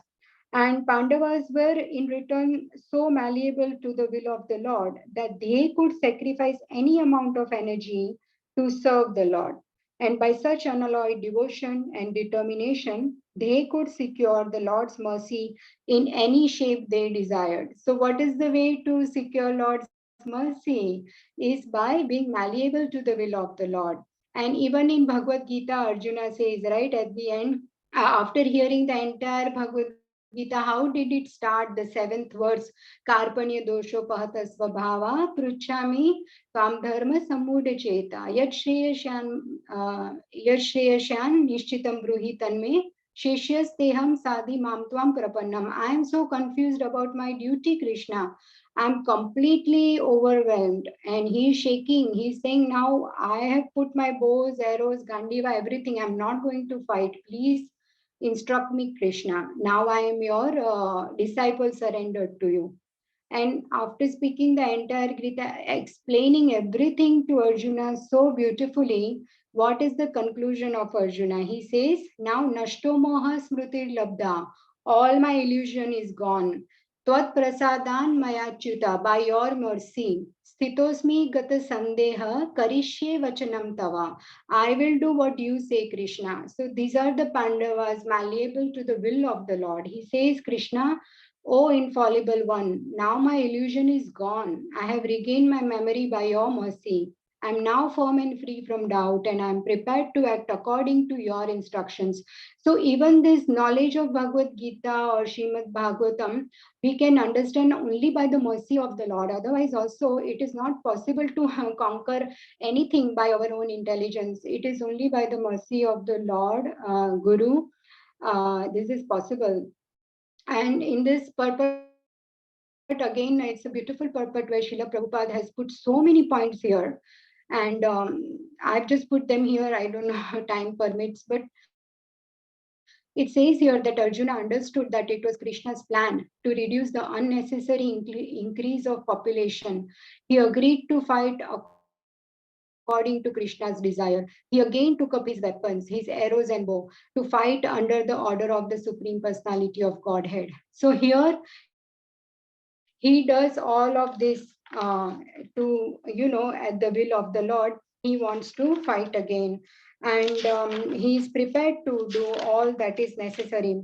Speaker 3: And Pandavas were in return so malleable to the will of the Lord that they could sacrifice any amount of energy to serve the Lord. And by such unalloyed devotion and determination, they could secure the Lord's mercy in any shape they desired. So, what is the way to secure Lord's mercy? Is by being malleable to the will of the Lord. And even in Bhagavad Gita, Arjuna says, right at the end, after hearing the entire Bhagavad Gita, how did it start? The seventh verse, Karpanya dosho pahata svabhava, pruchami tvam dharma sammuda cheta, yat shreyasyan nishchitam bruhi tanme, Shishyas teham sadhi mam tvam prapannam. I am so confused about my duty, Krishna. I'm completely overwhelmed. And he's shaking. He's saying, now I have put my bows, arrows, Gandiva, everything. I'm not going to fight. Please instruct me, Krishna. Now I am your disciple surrendered to you. And after speaking the entire Gita, explaining everything to Arjuna so beautifully, what is the conclusion of Arjuna? He says, now Nashto Moha Smriti Labdha, all my illusion is gone. Tvat prasadan mayachyuta, by your mercy. Sthitosmi gata sandeha karishye vachanam tava. I will do what you say, Krishna. So these are the Pandavas malleable to the will of the Lord. He says, Krishna, O infallible one, now my illusion is gone. I have regained my memory by your mercy. I am now firm and free from doubt, and I am prepared to act according to your instructions. So even this knowledge of Bhagavad Gita or Srimad Bhagavatam, we can understand only by the mercy of the Lord. Otherwise, also, it is not possible to conquer anything by our own intelligence. It is only by the mercy of the Lord, Guru, this is possible. And in this purport, again, it's a beautiful purport where Srila Prabhupada has put so many points here. And I've just put them here. I don't know how time permits, but it says here that Arjuna understood that it was Krishna's plan to reduce the unnecessary increase of population. He agreed to fight according to Krishna's desire. He again took up his weapons, his arrows and bow, to fight under the order of the Supreme Personality of Godhead. So here he does all of this to, at the will of the Lord. He wants to fight again. And he is prepared to do all that is necessary.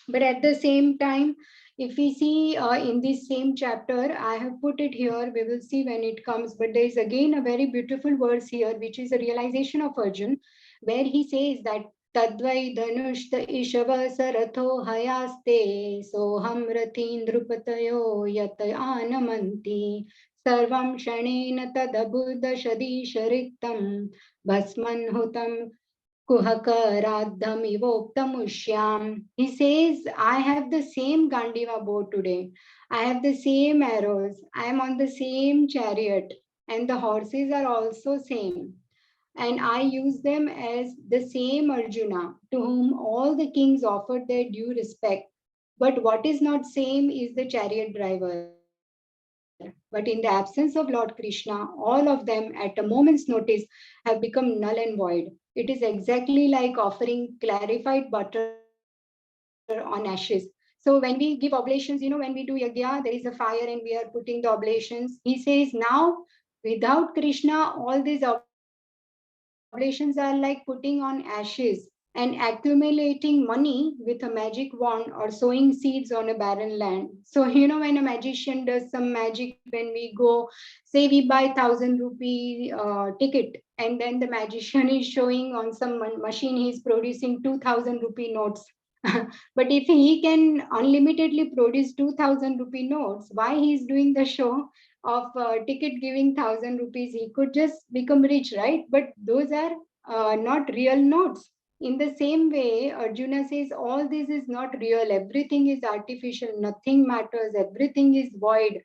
Speaker 3: But at the same time, if we see in this same chapter, I have put it here, we will see when it comes. But there is again a very beautiful verse here, which is a realization of Arjun, where he says that Tadvai dhanush ishava saratho hayaste soham ratin drupatayo yat anamanti sarvam shanena tadabudha shadishariktam bhasman hutam Kuhakaradham. He says, I have the same Gandiva bow today. I have the same arrows. I am on the same chariot. And the horses are also same. And I use them as the same Arjuna, to whom all the kings offered their due respect. But what is not same is the chariot driver. But in the absence of Lord Krishna, all of them at a moment's notice have become null and void. It is exactly like offering clarified butter on ashes. So when we give oblations, when we do yagya, there is a fire and we are putting the oblations. He says now, without Krishna, all these oblations are like putting on ashes and accumulating money with a magic wand or sowing seeds on a barren land. So, when a magician does some magic, when we go, say we buy 1,000 rupee ticket, and then the magician is showing on some machine, he's producing 2,000 rupee notes. But if he can unlimitedly produce 2,000 rupee notes, why he's doing the show of ticket giving 1,000 rupees? He could just become rich, right? But those are not real notes. In the same way, Arjuna says all this is not real, everything is artificial, nothing matters, everything is void.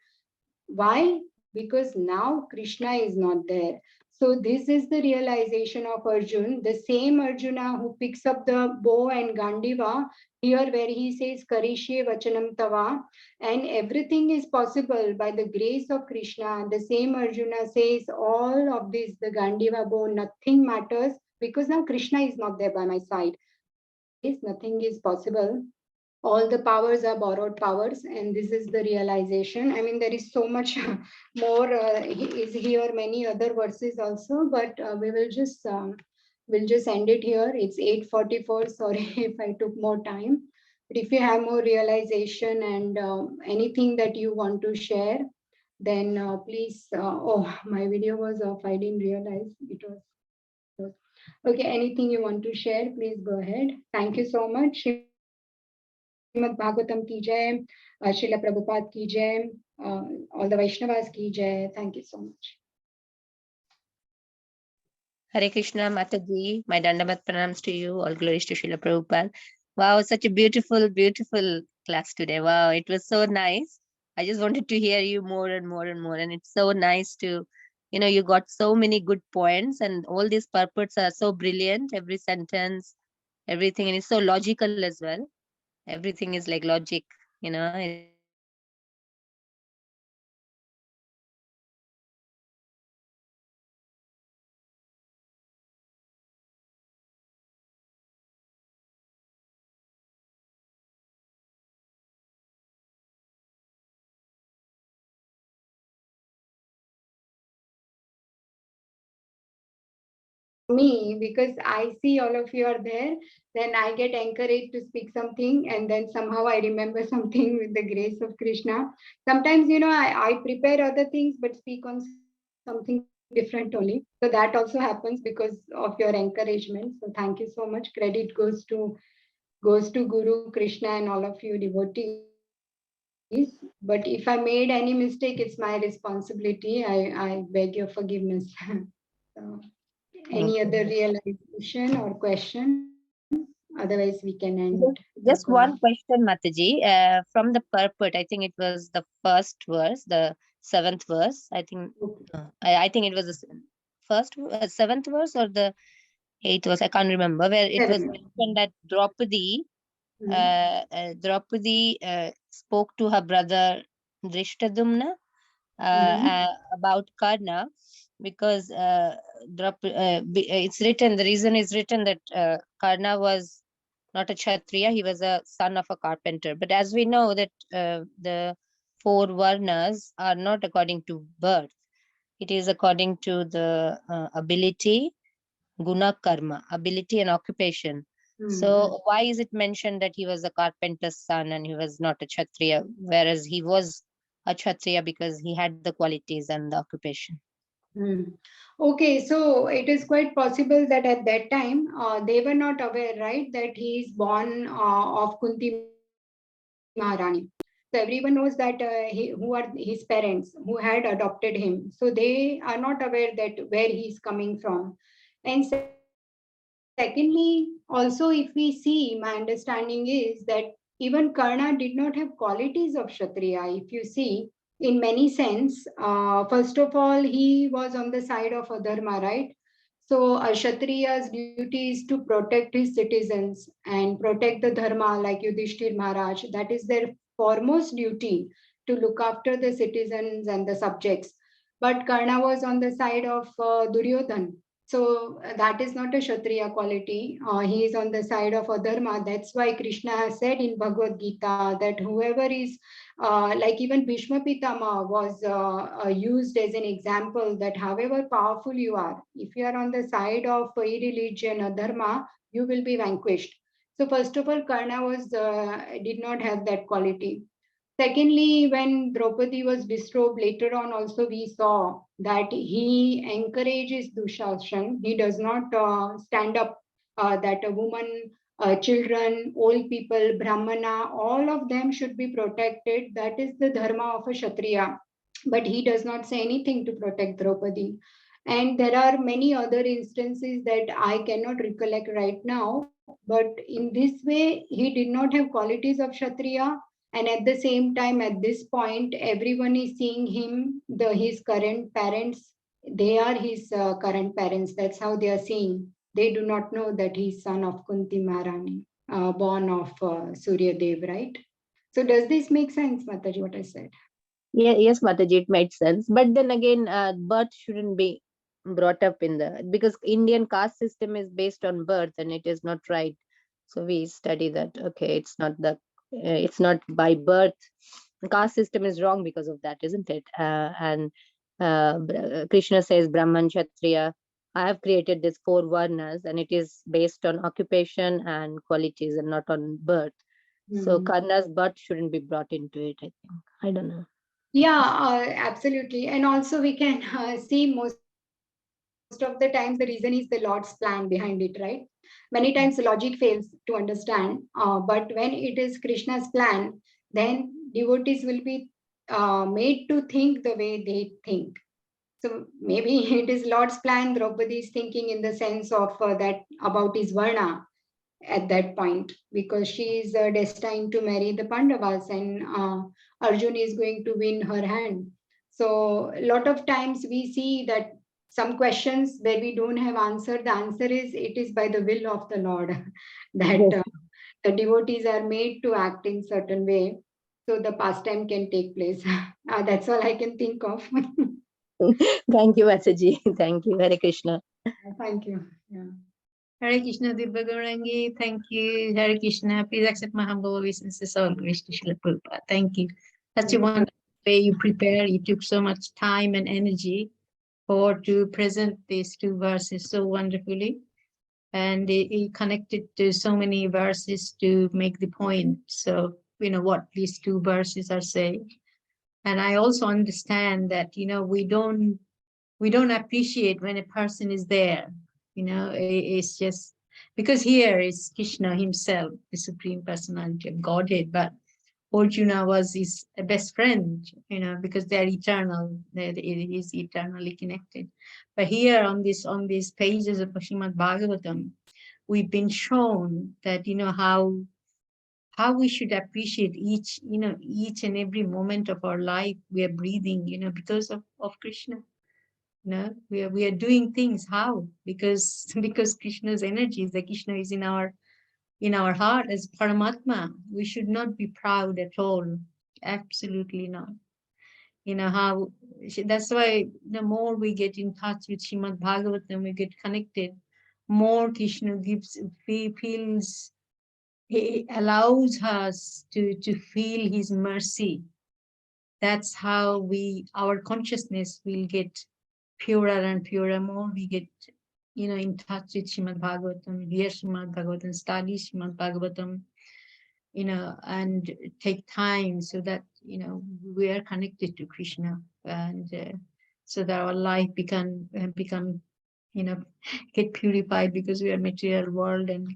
Speaker 3: Why? Because now Krishna is not there. So this is the realization of Arjun, the same Arjuna who picks up the bow and Gandiva, here where he says Karishye Vachanam Tava, and everything is possible by the grace of Krishna. The same Arjuna says all of this, the Gandiva bow, nothing matters because now Krishna is not there by my side. Yes, nothing is possible. All the powers are borrowed powers, and this is the realization. I mean, there is so much more is here, many other verses also, but we'll just end it here. It's 8:44. Sorry if I took more time, but if you have more realization and anything that you want to share, then please. Oh, my video was off. I didn't realize it was. Okay, anything you want to share, please go ahead. Thank you so much. Srimad Bhagavatam ki jai, Srila Prabhupada ki jai, all the Vaishnavas ki jai. Thank you so much.
Speaker 1: Hare Krishna, Mataji. My Dandamat pranams to you. All glories to Srila Prabhupada. Wow, such a beautiful, beautiful class today. Wow, it was so nice. I just wanted to hear you more and more and more. And it's so nice to, you got so many good points, and all these purports are so brilliant. Every sentence, everything, and it's so logical as well. Everything is like logic, it's so nice. And
Speaker 3: me, because I see all of you are there, then I get encouraged to speak something, and then somehow I remember something with the grace of Krishna. Sometimes, I prepare other things but speak on something different only. So that also happens because of your encouragement. So thank you so much. Credit goes to Guru, Krishna, and all of you devotees. But if I made any mistake, it's my responsibility. I beg your forgiveness. So, any other
Speaker 1: Okay.
Speaker 3: realization or question? Otherwise, we can end the call.
Speaker 1: Just one question, Mataji. From the purport, I think it was the first verse, the seventh verse. I think, I think it was the seventh verse or the eighth verse. I can't remember where it was
Speaker 3: 7.
Speaker 1: mentioned that Draupadi spoke to her brother Drishtadumna about Karna, because it's written, the reason is written that Karna was not a Kshatriya, he was a son of a carpenter. But as we know that the four Varnas are not according to birth, it is according to the ability, guna karma, ability and occupation. So why is it mentioned that he was a carpenter's son and he was not a Kshatriya, whereas he was a Kshatriya because he had the qualities and the occupation?
Speaker 3: Okay, so it is quite possible that at that time they were not aware, right, that he is born of Kunti Maharani. So everyone knows that who are his parents who had adopted him. So they are not aware that where he is coming from. And secondly, also if we see, my understanding is that even Karna did not have qualities of Kshatriya. If you see, in many sense, first of all, he was on the side of adharma, right? So a Kshatriya's duty is to protect his citizens and protect the dharma, like Yudhishthir Maharaj. That is their foremost duty, to look after the citizens and the subjects. But Karna was on the side of Duryodhan. So that is not a Kshatriya quality. He is on the side of adharma. That's why Krishna has said in Bhagavad Gita that whoever is, like even Bhishma Pitama was used as an example, that however powerful you are, if you are on the side of irreligion or dharma, you will be vanquished. So first of all, Karna was did not have that quality. Secondly, when Draupadi was disrobed, later on also we saw that he encourages Dushashan. He does not stand up that a woman, children, old people, Brahmana, all of them should be protected. That is the dharma of a Kshatriya. But he does not say anything to protect Draupadi. And there are many other instances that I cannot recollect right now. But in this way, he did not have qualities of Kshatriya, and at the same time, at this point, everyone is seeing him, his current parents, they are his current parents. That's how they are seeing. They do not know that he's son of Kunti Maharani, born of Surya Dev, right? So does this make sense, Mataji, what I said?
Speaker 1: Yeah, yes, Mataji, it made sense. But then again, birth shouldn't be brought up in the, because Indian caste system is based on birth and it is not right. So we study that, okay, it's not by birth. The caste system is wrong because of that, isn't it? And Krishna says, Brahman, Kshatriya, I have created this four varnas and it is based on occupation and qualities and not on birth. So Karna's birth shouldn't be brought into it, I think. I don't know.
Speaker 3: Yeah, absolutely. And also we can see most of the times the reason is the Lord's plan behind it, right? Many times logic fails to understand, but when it is Krishna's plan, then devotees will be made to think the way they think. So maybe it is Lord's plan. Draupadi is thinking in the sense of that about his Varna at that point, because she is destined to marry the Pandavas, and Arjun is going to win her hand. So a lot of times we see that some questions where we don't have answer, the answer is it is by the will of the Lord that the devotees are made to act in certain way, so the pastime can take place. That's all I can think of.
Speaker 1: Thank you, Mataji. Thank you. Hare Krishna.
Speaker 3: Thank you. Yeah.
Speaker 5: Hare Krishna, Divya Gaurangi. Thank you. Hare Krishna. Please accept my humble obeisances. All grace to Srila Prabhupada. Thank you. Such a wonderful way you prepare. You took so much time and energy
Speaker 7: to present these two verses so wonderfully. And he connected to so many verses to make the point. So, what these two verses are saying. And I also understand that, we don't appreciate when a person is there. It's just because here is Krishna himself, the Supreme Personality of Godhead, but Arjuna was his best friend, because they're eternal. He is eternally connected. But here on these pages of Srimad Bhagavatam, we've been shown that how we should appreciate each and every moment of our life we are breathing, because of Krishna. We are doing things how because Krishna's energy is like Krishna is in our heart as Paramatma. We should not be proud at all. Absolutely not. How that's why the more we get in touch with Srimad Bhagavatam, we get connected, more Krishna feels, he allows us to feel his mercy. That's how our consciousness will get purer and purer. More we get in touch with Srimad Bhagavatam, hear Srimad Bhagavatam, study Srimad Bhagavatam, and take time so that we are connected to Krishna, and so that our life become get purified, because we are material world, and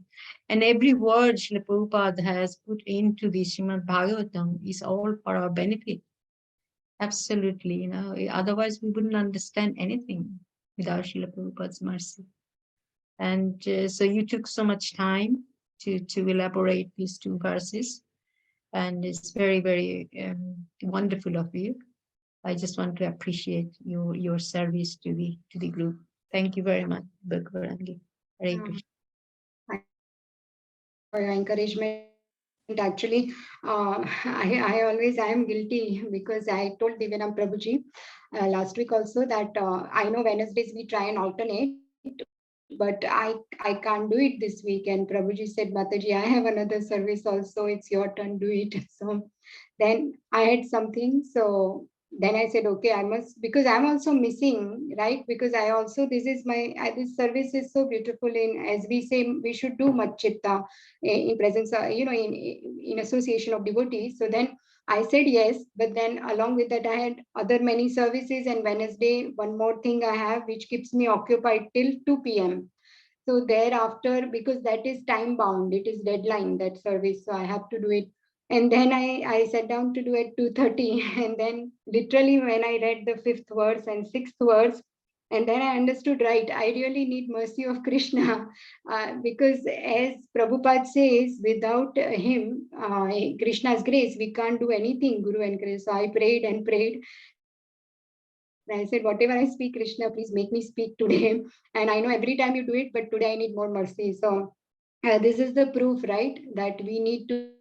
Speaker 7: every word Srila Prabhupada has put into the Srimad Bhagavatam is all for our benefit. Absolutely, otherwise we wouldn't understand anything without Srila Prabhupada's mercy. And so you took so much time to elaborate these two verses, and it's very, very wonderful of you. I just want to appreciate your service to the group. Thank you very much, Gaurangi. Hare Krishna.
Speaker 3: Thank you for your encouragement. Actually, I always I am guilty, because I told Divya Prabhuji last week also that I know Wednesdays we try and alternate, but I can't do it this week. And Prabhuji said, Mataji, I have another service also. It's your turn, do it. So then I had something. So then I said, okay, I must, because I'm also missing, right? Because I also, this is my, this service is so beautiful in, as we say, we should do Machitta in presence, in association of devotees. So then I said yes, but then along with that, I had other many services, and Wednesday, one more thing I have, which keeps me occupied till 2 p.m. So thereafter, because that is time bound, it is deadline, that service, so I have to do it. And then I sat down to do it 2:30, and then literally when I read the 5th verse and 6th verse, and then I understood, right, I really need mercy of Krishna, because as Prabhupada says, without him, Krishna's grace, we can't do anything, Guru and Grace. So I prayed and prayed. And I said, whatever I speak, Krishna, please make me speak today. And I know every time you do it, but today I need more mercy. So this is the proof, right, that we need to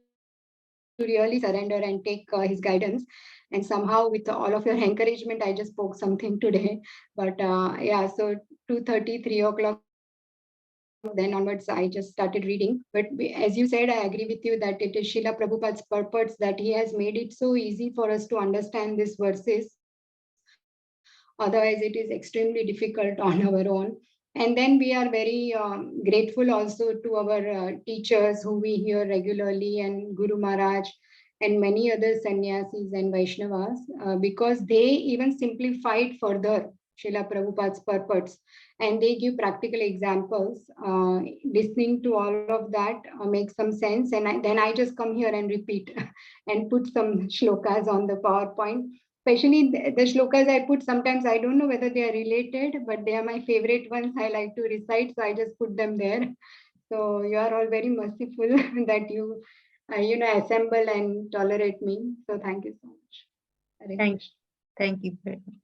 Speaker 3: really surrender and take his guidance. And somehow with all of your encouragement, I just spoke something today. But so 2:30, 3 o'clock, then onwards, I just started reading. But as you said, I agree with you that it is Srila Prabhupada's purpose that he has made it so easy for us to understand these verses. Otherwise, it is extremely difficult on our own. And then we are very grateful also to our teachers who we hear regularly, and Guru Maharaj and many other sannyasis and Vaishnavas, because they even simplified further Srila Prabhupada's purpose, and they give practical examples. Listening to all of that makes some sense, and then I just come here and repeat and put some shlokas on the PowerPoint. Especially the shlokas I put, sometimes I don't know whether they are related, but they are my favorite ones. I like to recite, so I just put them there. So you are all very merciful that you, assemble and tolerate me. So thank you so much. Hare Krishna.
Speaker 7: Thank you very much.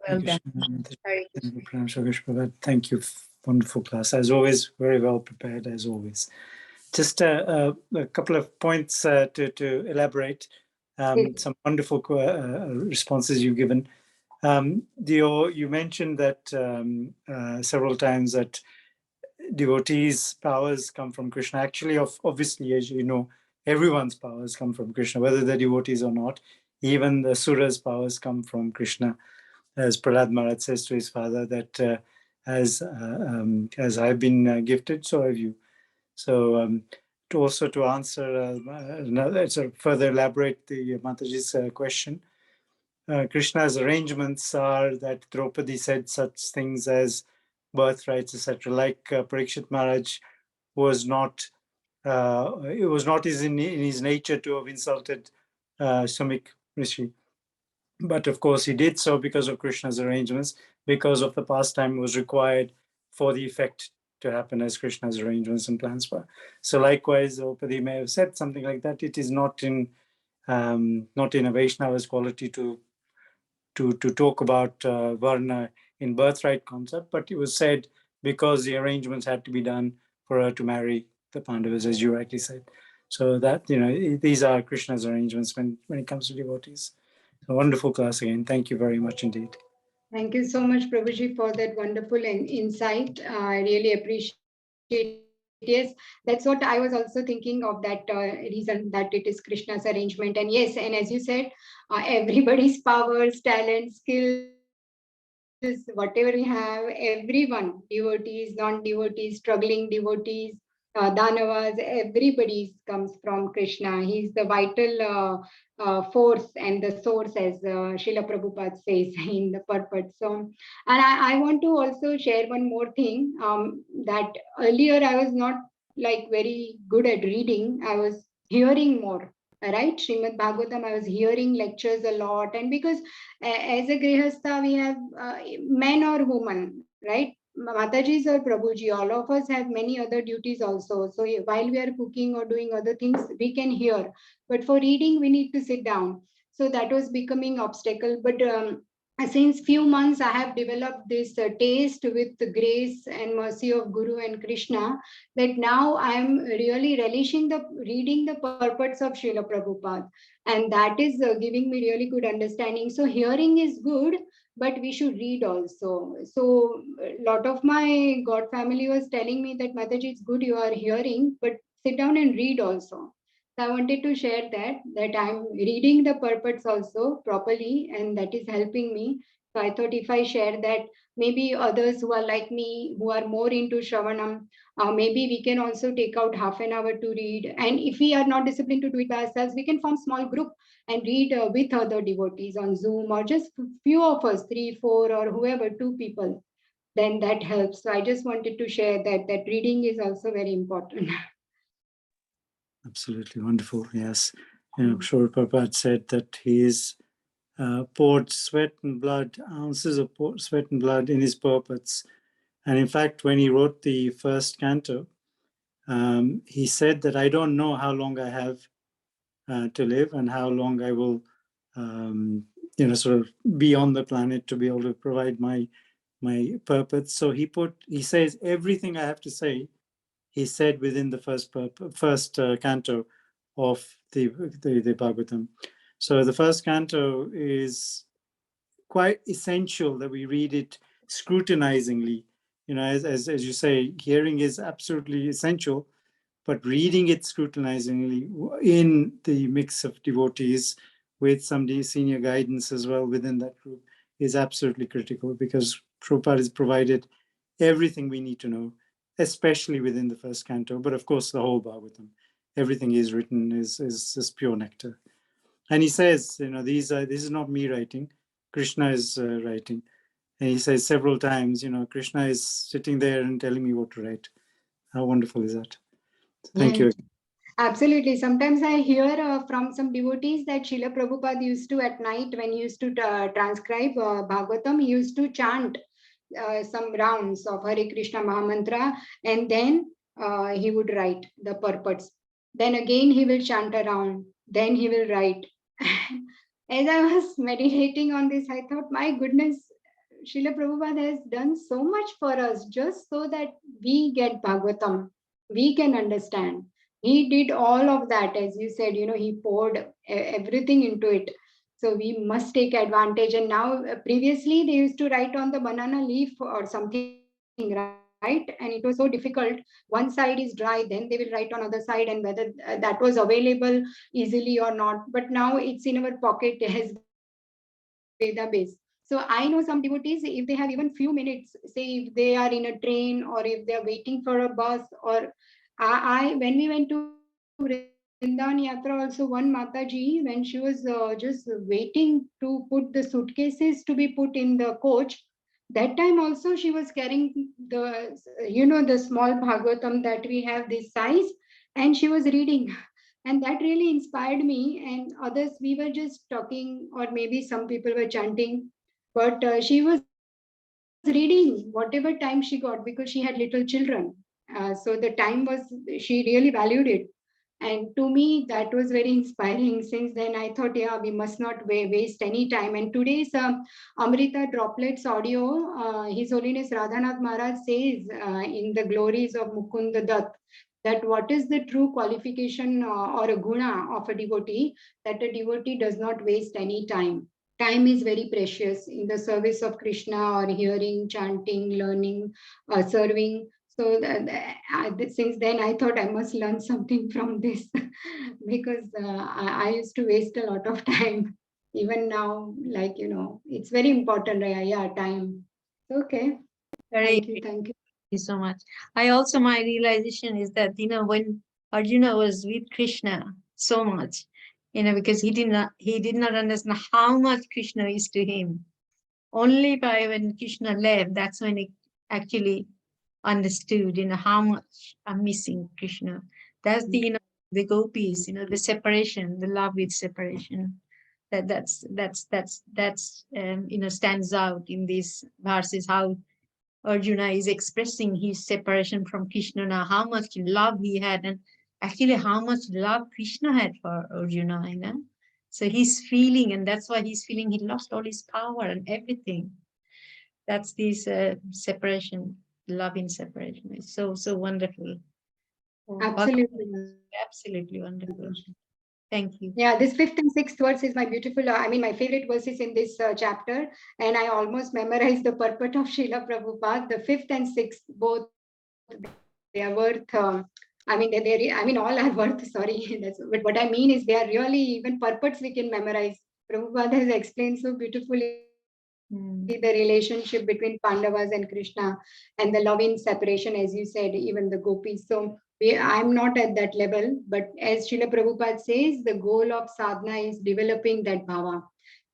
Speaker 7: Well
Speaker 8: Thank you,
Speaker 7: done.
Speaker 8: Shri
Speaker 7: Hare
Speaker 8: Thank you,
Speaker 7: Krishna.
Speaker 8: Pranam Shri Prabhat. Thank you. Wonderful class. As always, very well prepared, as always. Just a couple of points to elaborate. Some wonderful responses you've given. You mentioned that several times that devotees' powers come from Krishna. Actually, obviously, as you know, everyone's powers come from Krishna, whether they're devotees or not. Even the Sura's powers come from Krishna. as Prahlad Maharaj says to his father, that as I've been gifted, so have you. So to answer another, sort of further elaborate the Mataji's question, Krishna's arrangements are that Draupadi said such things as birthrights, etc. Like Parikshit Maharaj was not, it was not in his nature to have insulted Sumik Rishi. But of course, he did so because of Krishna's arrangements, because of the pastime was required for the effect to happen as Krishna's arrangements and plans were. So likewise, Draupadi may have said something like that. It is not in a Vaishnava's quality to talk about Varna in birthright concept, but it was said because the arrangements had to be done for her to marry the Pandavas, as you rightly said. So that, these are Krishna's arrangements when it comes to devotees. A wonderful class again. Thank you very much indeed.
Speaker 3: Thank you so much, Prabhuji, for that wonderful insight. I really appreciate it. Yes, that's what I was also thinking of, that reason that it is Krishna's arrangement. And yes, and as you said, everybody's powers, talents, skills, whatever we have, everyone, devotees, non-devotees, struggling devotees, Danavas, everybody comes from Krishna. He's the vital force and the source, as Srila Prabhupada says in the purport. So, and I want to also share one more thing, that earlier I was not like very good at reading. I was hearing more. Right, Srimad Bhagavatam, I was hearing lectures a lot, and because as a grihastha, we have men or women, right? Mataji's or Prabhuji, all of us have many other duties also. So while we are cooking or doing other things, we can hear. But for reading, we need to sit down. So that was becoming obstacle. But since few months, I have developed this taste with the grace and mercy of Guru and Krishna, that now I am really relishing the reading the purports of Srila Prabhupada. And that is giving me really good understanding. So hearing is good, but we should read also. So a lot of my God family was telling me that Mataji, it's good you are hearing, but sit down and read also. So I wanted to share that I'm reading the purports also properly, and that is helping me. So I thought if I share that, maybe others who are like me, who are more into Shravanam, maybe we can also take out half an hour to read. And if we are not disciplined to do it by ourselves, we can form small group and read with other devotees on Zoom, or just few of us, 3, 4, or whoever, 2 people. Then that helps. So I just wanted to share that reading is also very important.
Speaker 8: Absolutely wonderful. Yes. I'm sure Prabhupada said that he's poured sweat and blood, ounces of sweat and blood in his purports. And in fact, when he wrote the first canto, he said that I don't know how long I have to live and how long I will, sort of be on the planet to be able to provide my purpose. So he says everything I have to say, he said within the first canto of the Bhagavatam. So the first canto is quite essential that we read it scrutinizingly. As you say, hearing is absolutely essential, but reading it scrutinizingly in the mix of devotees with some senior guidance as well within that group is absolutely critical, because Prabhupada has provided everything we need to know, especially within the first canto, but of course the whole Bhagavatam. Everything is written is pure nectar. And he says, this is not me writing, Krishna is writing. And he says several times, Krishna is sitting there and telling me what to write. How wonderful is that? Thank you.
Speaker 3: Absolutely. Sometimes I hear from some devotees that Srila Prabhupada used to, at night when he used to transcribe Bhagavatam, he used to chant some rounds of Hare Krishna Mahamantra, and then he would write the purports. Then again he will chant around, then he will write. As I was meditating on this, I thought, my goodness, Srila Prabhupada has done so much for us just so that we get Bhagavatam, we can understand. He did all of that, as you said, he poured everything into it. So we must take advantage. And now, previously, they used to write on the banana leaf or something, right? And it was so difficult. One side is dry, then they will write on other side, and whether that was available easily or not. But now it's in our pocket as Veda base. So we can So I know some devotees, if they have even few minutes, say if they are in a train or if they are waiting for a bus, or I when we went to Vrindavan Yatra, also one Mataji, when she was just waiting to put the suitcases to be put in the coach, that time also she was carrying the, the small Bhagavatam that we have this size, and she was reading. And that really inspired me. And others, we were just talking, or maybe some people were chanting, but she was reading whatever time she got because she had little children. So the time was, she really valued it. And to me, that was very inspiring. Since then, I thought, yeah, we must not waste any time. And today's Amrita Droplets audio, His Holiness Radhanath Maharaj says in the glories of Mukunda Dutt, that what is the true qualification or a guna of a devotee, that a devotee does not waste any time. Time is very precious in the service of Krishna, or hearing, chanting, learning, serving. So since then, I thought I must learn something from this because I used to waste a lot of time. Even now, like, it's very important. Yeah, time. Okay.
Speaker 7: Very
Speaker 3: Thank you. Thank you.
Speaker 7: you so much. My realization is that, when Arjuna was with Krishna so much, because he did not understand how much Krishna is to him. Only by when Krishna left, that's when he actually understood, how much I'm missing Krishna. That's the gopis, the separation, the love with separation. That's stands out in these verses, how Arjuna is expressing his separation from Krishna now, how much love he had, and actually how much love Krishna had for Arjuna. So he's feeling, and that's why he's feeling he lost all his power and everything. That's this separation, love in separation. It's so wonderful. Absolutely wonderful. Thank you.
Speaker 3: Yeah, this 5th and 6th verse is my beautiful, my favorite verses in this chapter. And I almost memorized the purport of Srila Prabhupada. The 5th and 6th, both, they are worth, all are worth, sorry. But what I mean is they are really, even purports we can memorize. Prabhupada has explained so beautifully the relationship between Pandavas and Krishna, and the love in separation, as you said, even the gopis. So I'm not at that level, but as Srila Prabhupada says, the goal of sadhana is developing that bhava.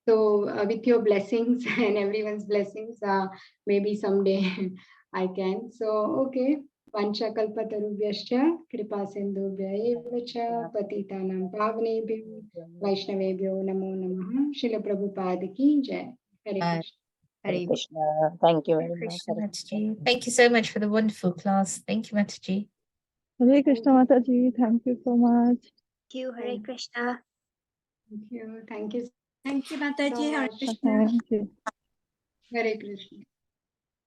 Speaker 3: So with your blessings and everyone's blessings, maybe someday I can. So, okay. Panchakalpatarubhyascha kripa sindhubhya eva cha patitanam pavnebhyo vaishnavebhyo namo namaha. Srila Prabhupada ki jai. Hare Krishna.
Speaker 1: Hare Krishna. Thank you very much.
Speaker 6: Krishna Mataji. Thank you so much for the wonderful class. Thank you, Mataji.
Speaker 9: Hare Krishna Mataji, thank you so much.
Speaker 10: Thank you, Hare Krishna.
Speaker 3: Thank you. Thank you.
Speaker 10: Thank you, Mataji.
Speaker 3: So
Speaker 10: Hare
Speaker 3: much.
Speaker 10: Krishna.
Speaker 9: Thank you.
Speaker 3: Hare Krishna.